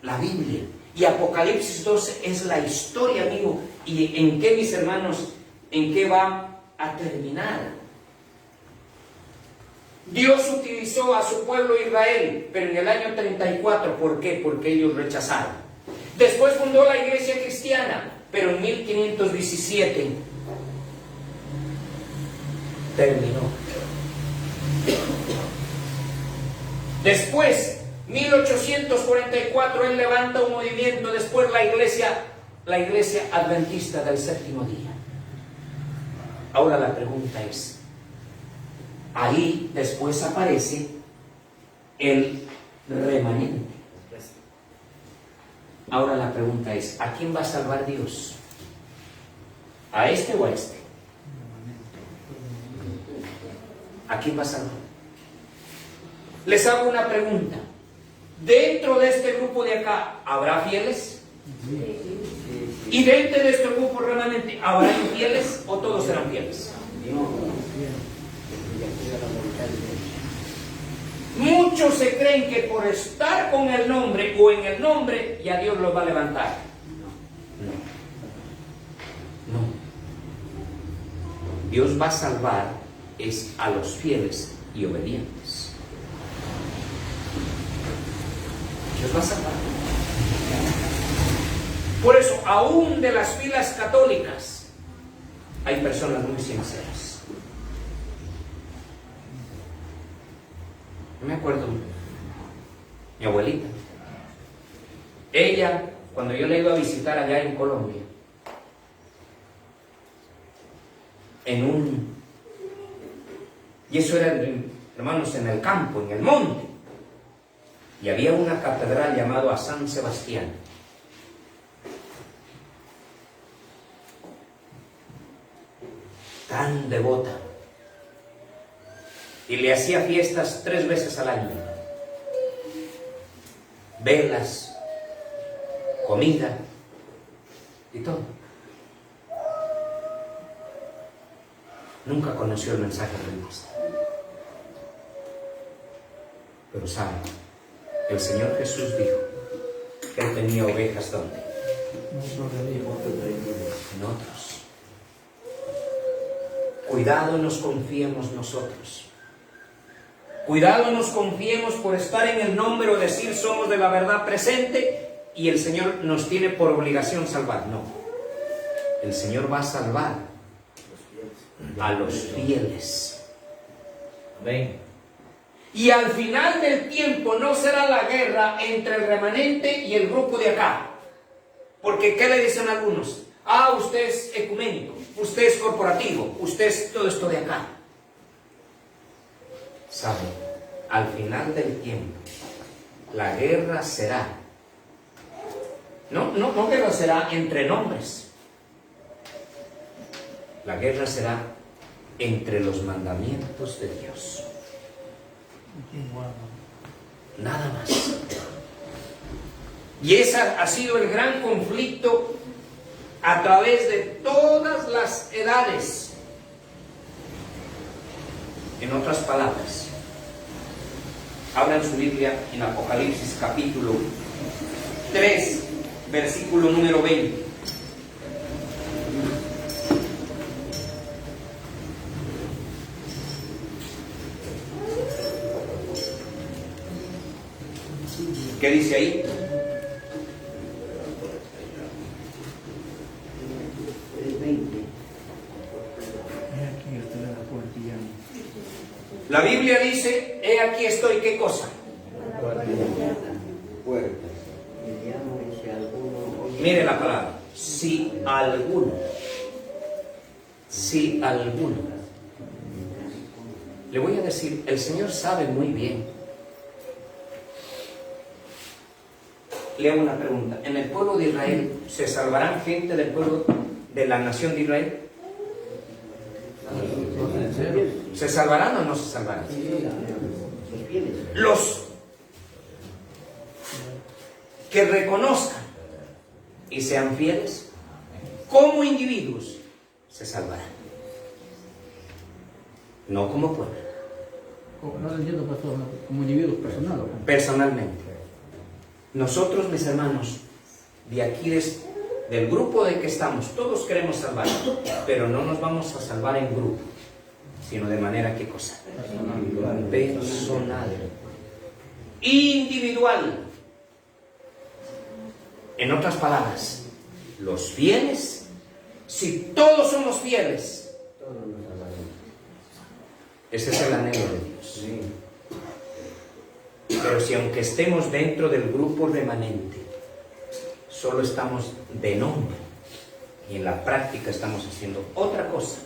la Biblia. Y Apocalipsis 12 es la historia, amigo. ¿Y en qué, mis hermanos, en qué va a terminar? Dios utilizó a su pueblo Israel, pero en el año 34, ¿por qué? Porque ellos rechazaron. Después fundó la iglesia cristiana, pero en 1517 terminó. Después, 1844, él levanta un movimiento, después la iglesia adventista del séptimo día. Ahora la pregunta es, ahí después aparece el remanente. Ahora la pregunta es, ¿a quién va a salvar Dios? ¿A este o a este? ¿A quién va a salvar? Les hago una pregunta. ¿Dentro de este grupo de acá habrá fieles? ¿Y dentro de este grupo remanente habrá infieles o todos serán fieles? Muchos se creen que por estar con el nombre o en el nombre ya Dios los va a levantar. No. Dios va a salvar es a los fieles y obedientes. Dios va a salvar. Por eso, aún de las filas católicas hay personas muy sinceras. Me acuerdo, mi abuelita, ella, cuando yo la iba a visitar allá en Colombia, y eso era, hermanos, en el campo, en el monte, y había una catedral llamada San Sebastián. Tan devota, y le hacía fiestas 3 veces al año, velas, comida y todo. Nunca conoció el mensaje de Dios, pero sabe, el Señor Jesús dijo Él tenía ovejas ¿dónde? En otros. Cuidado nos confiemos nosotros. Cuidado nos confiemos por estar en el nombre o decir somos de la verdad presente y el Señor nos tiene por obligación salvar. No. El Señor va a salvar a los fieles. Amén. Y al final del tiempo no será la guerra entre el remanente y el grupo de acá. Porque ¿qué le dicen algunos? Ah, usted es ecuménico, usted es corporativo, usted es todo esto de acá. ¿Sabe? Al final del tiempo, la guerra será. No guerra será entre nombres. La guerra será entre los mandamientos de Dios. Nada más. Y ese ha sido el gran conflicto a través de todas las edades. En otras palabras, abran su Biblia en Apocalipsis capítulo 3, versículo número 20. ¿Qué dice ahí? La Biblia dice, he aquí estoy, ¿qué cosa? Mire la palabra, si alguno, le voy a decir, el Señor sabe muy bien. Le hago una pregunta, ¿en el pueblo de Israel se salvarán gente del pueblo de la nación de Israel? ¿Se salvarán o no se salvarán? Los que reconozcan y sean fieles como individuos se salvarán, no como pueblo. No lo entiendo, pastor, como individuos personal. Personalmente. Nosotros, mis hermanos, de aquí del grupo de que estamos, todos queremos salvar, pero no nos vamos a salvar en grupo, sino de manera, ¿qué cosa? Personal. Individual. En otras palabras, los fieles, si todos somos fieles, ese es el anhelo de Dios. Pero si aunque estemos dentro del grupo remanente, solo estamos de nombre y en la práctica estamos haciendo otra cosa,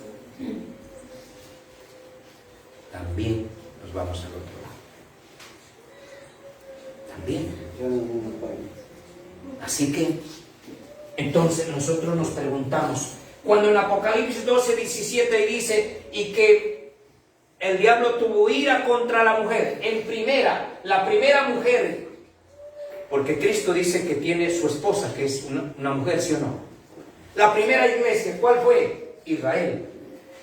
también nos vamos al otro lado. También. Así que, entonces nosotros nos preguntamos, cuando en Apocalipsis 12, 17 dice, y que el diablo tuvo ira contra la mujer, la primera mujer, porque Cristo dice que tiene su esposa, que es una mujer, ¿sí o no? La primera iglesia, ¿cuál fue? Israel.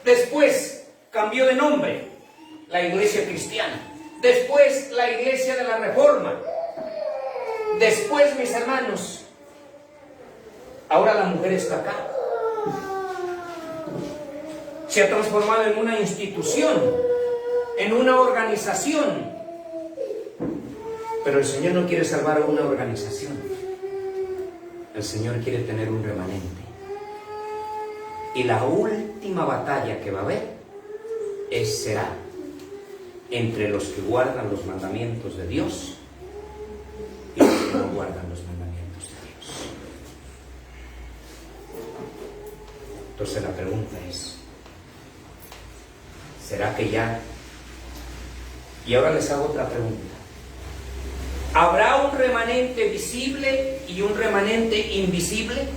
Después cambió de nombre, la iglesia cristiana. Después la iglesia de la Reforma. Después, mis hermanos, ahora la mujer está acá. Se ha transformado en una institución, en una organización. Pero el Señor no quiere salvar a una organización. El Señor quiere tener un remanente. Y la última batalla que va a haber será entre los que guardan los mandamientos de Dios y los que no guardan los mandamientos de Dios. Entonces la pregunta es, ¿será que ya? Y ahora les hago otra pregunta. ¿Habrá un remanente visible y un remanente invisible?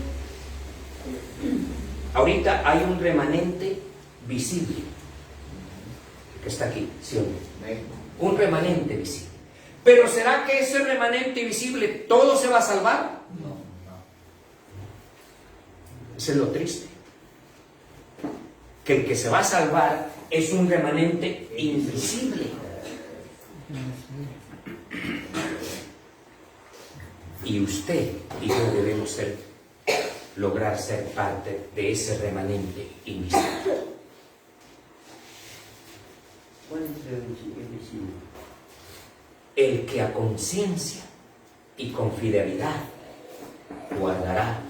Ahorita hay un remanente visible que está aquí, ¿sí o no? Un remanente visible. Pero ¿será que ese remanente visible todo se va a salvar? No. Eso es lo triste. Que el que se va a salvar es un remanente invisible. Y usted y yo debemos lograr ser parte de ese remanente invisible. ¿Cuál es el invisible? El que a conciencia y con fidelidad guardará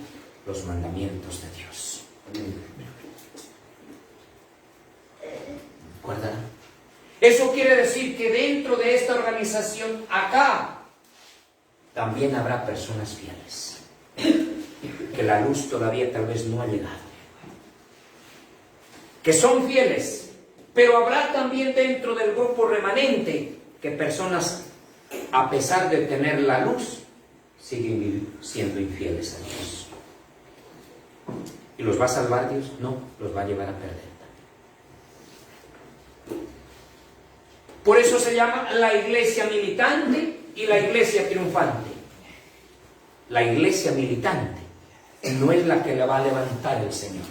los mandamientos de Dios. Guardará. Eso quiere decir que dentro de esta organización, acá, también habrá personas fieles. Que la luz todavía tal vez no ha llegado. Que son fieles, pero habrá también dentro del grupo remanente que personas, a pesar de tener la luz, siguen siendo infieles a Dios. ¿Y los va a salvar Dios? No, los va a llevar a perder. Por eso se llama la iglesia militante y la iglesia triunfante. La iglesia militante no es la que la va a levantar el Señor,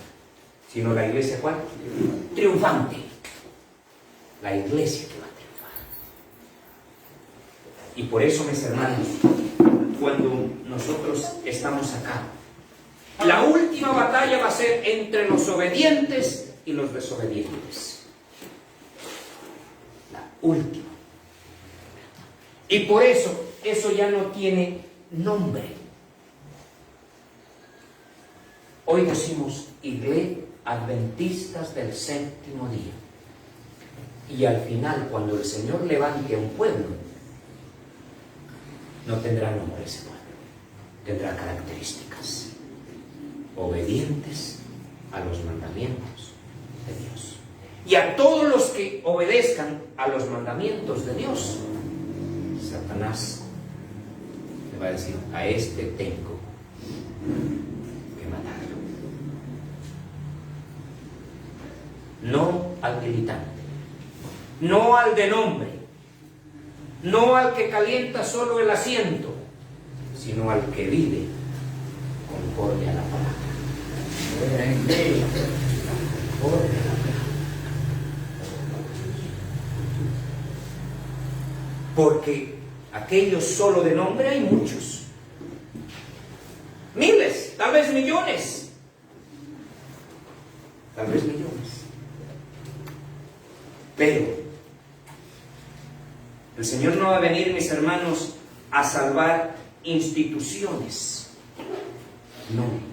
sino la iglesia ¿cuál? Triunfante. La iglesia que va a triunfar. Y por eso, mis hermanos, cuando nosotros estamos acá, la última batalla va a ser entre los obedientes y los desobedientes. La última. Y por eso ya no tiene nombre. Hoy decimos Iglesia Adventistas del Séptimo Día. Y al final, cuando el Señor levante a un pueblo, no tendrá nombre ese pueblo, tendrá características. Obedientes a los mandamientos de Dios. Y a todos los que obedezcan a los mandamientos de Dios, Satanás le va a decir: a este tengo que matarlo. No al militante, no al de nombre, no al que calienta solo el asiento, sino al que vive conforme a la palabra. Porque aquellos solo de nombre hay muchos. Miles, tal vez millones. Tal vez millones. Pero el Señor no va a venir, mis hermanos, a salvar instituciones. No.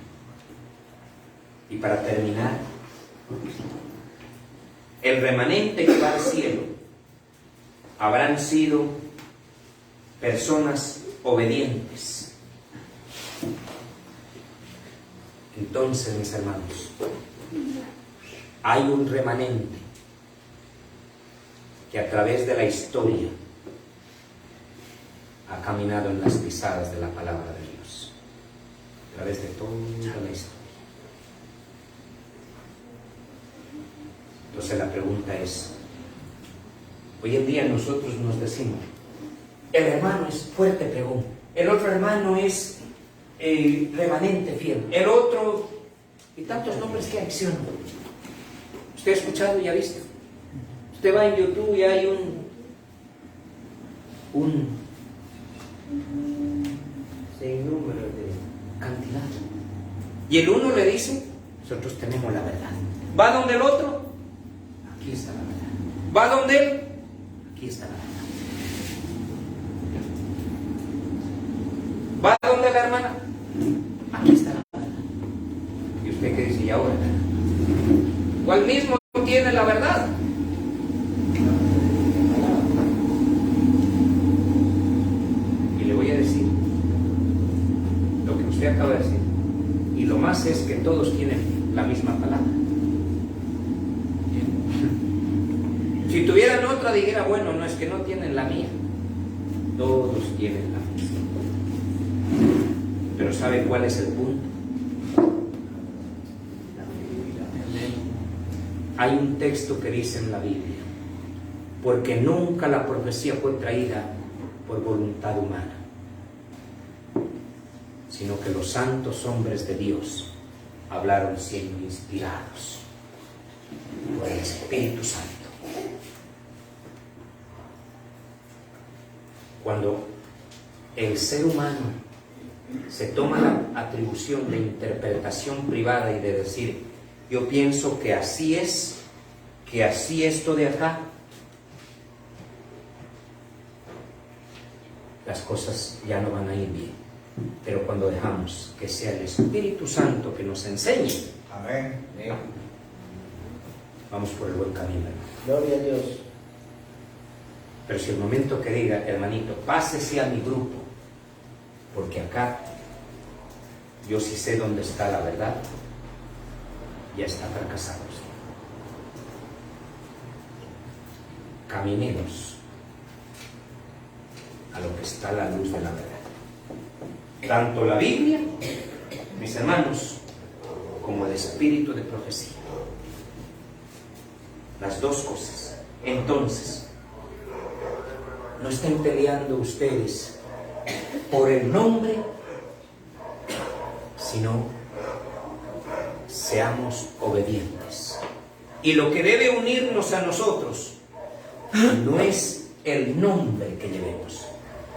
Y para terminar, el remanente que va al cielo habrán sido personas obedientes. Entonces, mis hermanos, hay un remanente que a través de la historia ha caminado en las pisadas de la palabra de Dios, a través de toda la historia. Entonces la pregunta es, hoy en día nosotros nos decimos, el hermano es fuerte pregón, el otro hermano es remanente fiel, el otro, y tantos nombres que hay, ¿sí o no? ¿Usted ha escuchado y ha visto? Usted va en YouTube y hay un sinnúmero de cantidad. Y el uno le dice, nosotros tenemos la verdad. Va donde el otro, aquí está la verdad. Va donde él, aquí está la verdad. Va donde la hermana, aquí está la verdad. ¿Y usted qué dice? ¿Y ahora? ¿Cuál mismo tiene la verdad? Y le voy a decir lo que usted acaba de decir. Y lo más es que todos tienen la misma palabra. Si tuvieran otra, dijera, bueno, no es que no tienen la mía. Todos tienen la misma. Pero ¿sabe cuál es el punto? Hay un texto que dice en la Biblia, porque nunca la profecía fue traída por voluntad humana, sino que los santos hombres de Dios hablaron siendo inspirados por el Espíritu Santo. Cuando el ser humano se toma la atribución de interpretación privada y de decir, yo pienso que así es esto de acá, las cosas ya no van a ir bien. Pero cuando dejamos que sea el Espíritu Santo que nos enseñe, Amén. vamos por el buen camino, hermano. Gloria a Dios. Pero si el momento que diga, hermanito, pásese a mi grupo, porque acá yo sí sé dónde está la verdad, ya está fracasado. Caminemos a lo que está a la luz de la verdad. Tanto la Biblia, mis hermanos, como el espíritu de profecía. Las dos cosas. Entonces, no estén peleando ustedes por el nombre, sino seamos obedientes. Y lo que debe unirnos a nosotros no es el nombre que llevemos,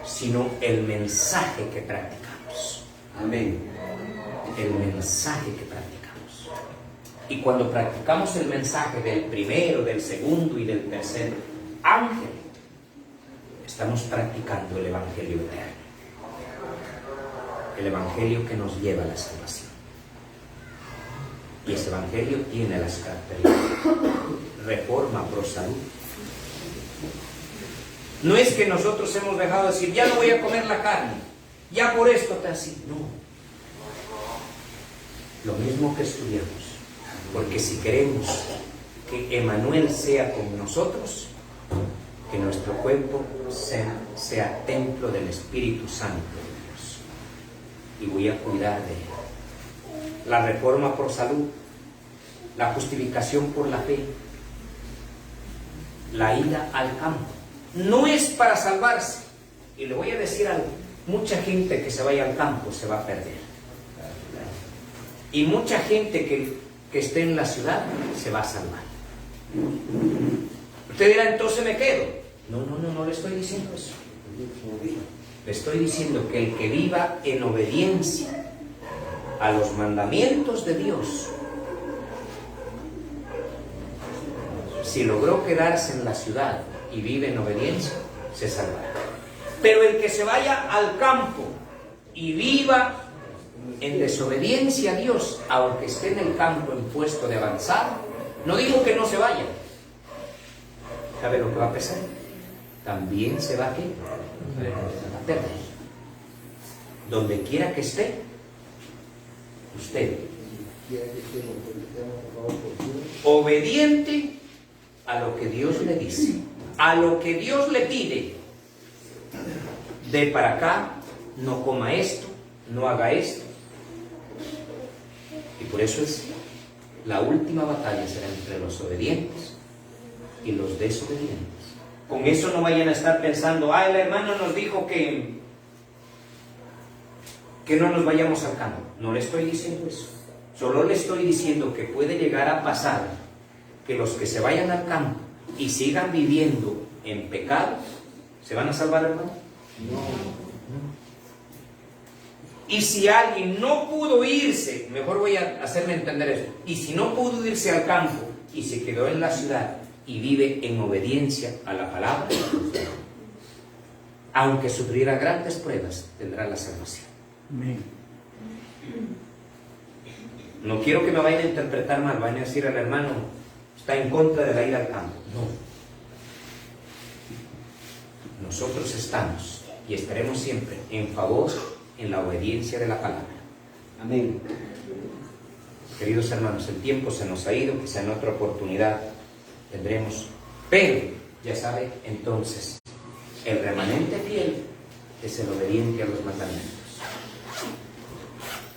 sino el mensaje que practicamos. Amén. El mensaje que practicamos. Y cuando practicamos el mensaje del primero, del segundo y del tercer ángel, estamos practicando el Evangelio eterno. El Evangelio que nos lleva a la salvación. Y ese Evangelio tiene las características. Reforma pro salud. No es que nosotros hemos dejado de decir, ya no voy a comer la carne, ya por esto te así. No. Lo mismo que estudiamos. Porque si queremos que Emmanuel sea con nosotros, que nuestro cuerpo sea templo del Espíritu Santo de Dios. Y voy a cuidar de él. La reforma por salud, la justificación por la fe, la ida al campo. No es para salvarse. Y le voy a decir algo. Mucha gente que se vaya al campo se va a perder. Y mucha gente que esté en la ciudad se va a salvar. Usted dirá, entonces me quedo. No le estoy diciendo eso. Le estoy diciendo que el que viva en obediencia a los mandamientos de Dios, si logró quedarse en la ciudad y vive en obediencia, se salvará. Pero el que se vaya al campo y viva en desobediencia a Dios, aunque esté en el campo en puesto de avanzar, no digo que no se vaya. ¿Sabe lo que va a pasar? También se va a perder. Donde quiera que esté, usted, obediente a lo que Dios le dice, a lo que Dios le pide, de para acá, no coma esto, no haga esto. Y por eso es la última batalla será entre los obedientes y los desobedientes. Con eso no vayan a estar pensando, el hermano nos dijo que no nos vayamos al campo. No le estoy diciendo eso. Solo le estoy diciendo que puede llegar a pasar que los que se vayan al campo y sigan viviendo en pecado, ¿se van a salvar, hermano? No. Y si alguien no pudo irse, mejor voy a hacerme entender esto, y si no pudo irse al campo y se quedó en la ciudad y vive en obediencia a la palabra, aunque sufriera grandes pruebas, tendrá la salvación. Amén. No quiero que me vayan a interpretar mal, vayan a decir al hermano, está en contra de la ida al campo. No. Nosotros estamos y estaremos siempre en favor, en la obediencia de la palabra. Amén. Queridos hermanos, el tiempo se nos ha ido, quizá en otra oportunidad tendremos, pero ya sabe, entonces, el remanente fiel es el obediente a los mandamientos.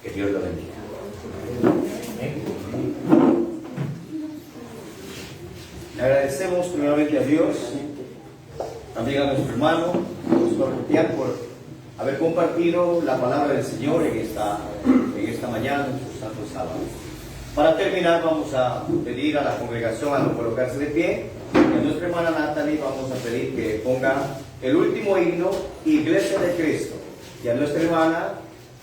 Que Dios lo bendiga. Amén. Le agradecemos primeramente a Dios, también a nuestro hermano, por haber compartido la palabra del Señor en esta mañana, en su santo sábado. Para terminar, vamos a pedir a la congregación a no colocarse de pie. Y a nuestra hermana Natalie vamos a pedir que ponga el último himno, Iglesia de Cristo. Y a nuestra hermana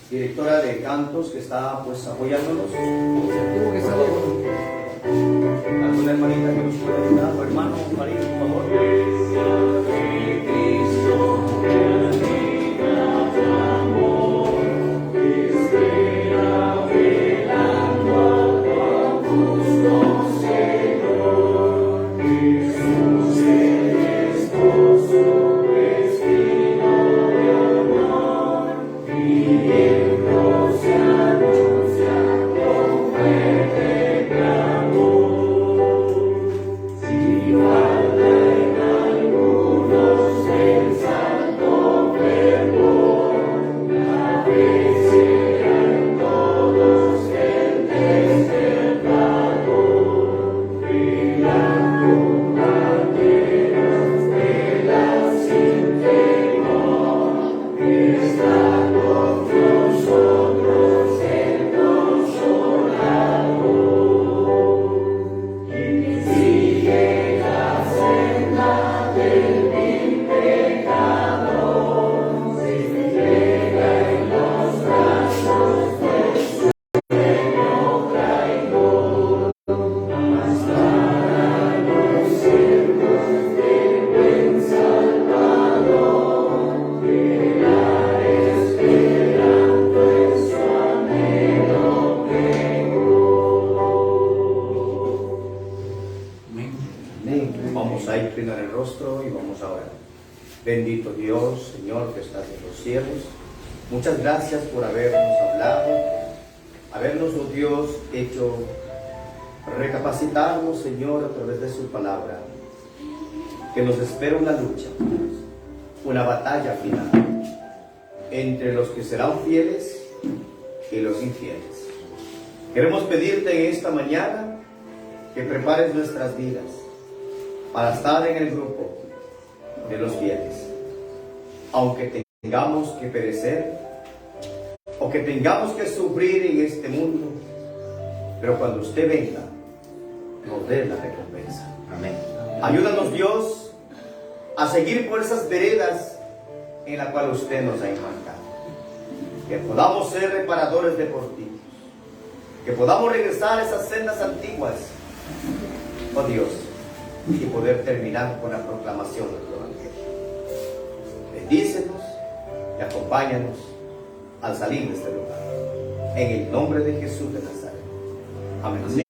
directora de cantos, que está pues apoyándonos. Tuvo que salir. ¿Alguna hermanita que nos pueda ayudar? O hermano, María, por favor. Vamos a inclinar el rostro y vamos a orar. Bendito Dios, Señor, que estás en los cielos, muchas gracias por habernos hablado, habernos, oh Dios, hecho recapacitarnos, Señor, a través de su palabra, que nos espera una lucha, una batalla final entre los que serán fieles y los infieles. Queremos pedirte en esta mañana que prepares nuestras vidas para estar en el grupo de los fieles, aunque tengamos que perecer o que tengamos que sufrir en este mundo, pero cuando usted venga nos dé la recompensa. Amén. Ayúdanos, Dios, a seguir por esas veredas en las cuales usted nos ha enmarcado, que podamos ser reparadores deportivos, que podamos regresar a esas sendas antiguas, oh Dios, y poder terminar con la proclamación de tu evangelio. Bendícenos y acompáñanos al salir de este lugar. En el nombre de Jesús de Nazaret. Amén.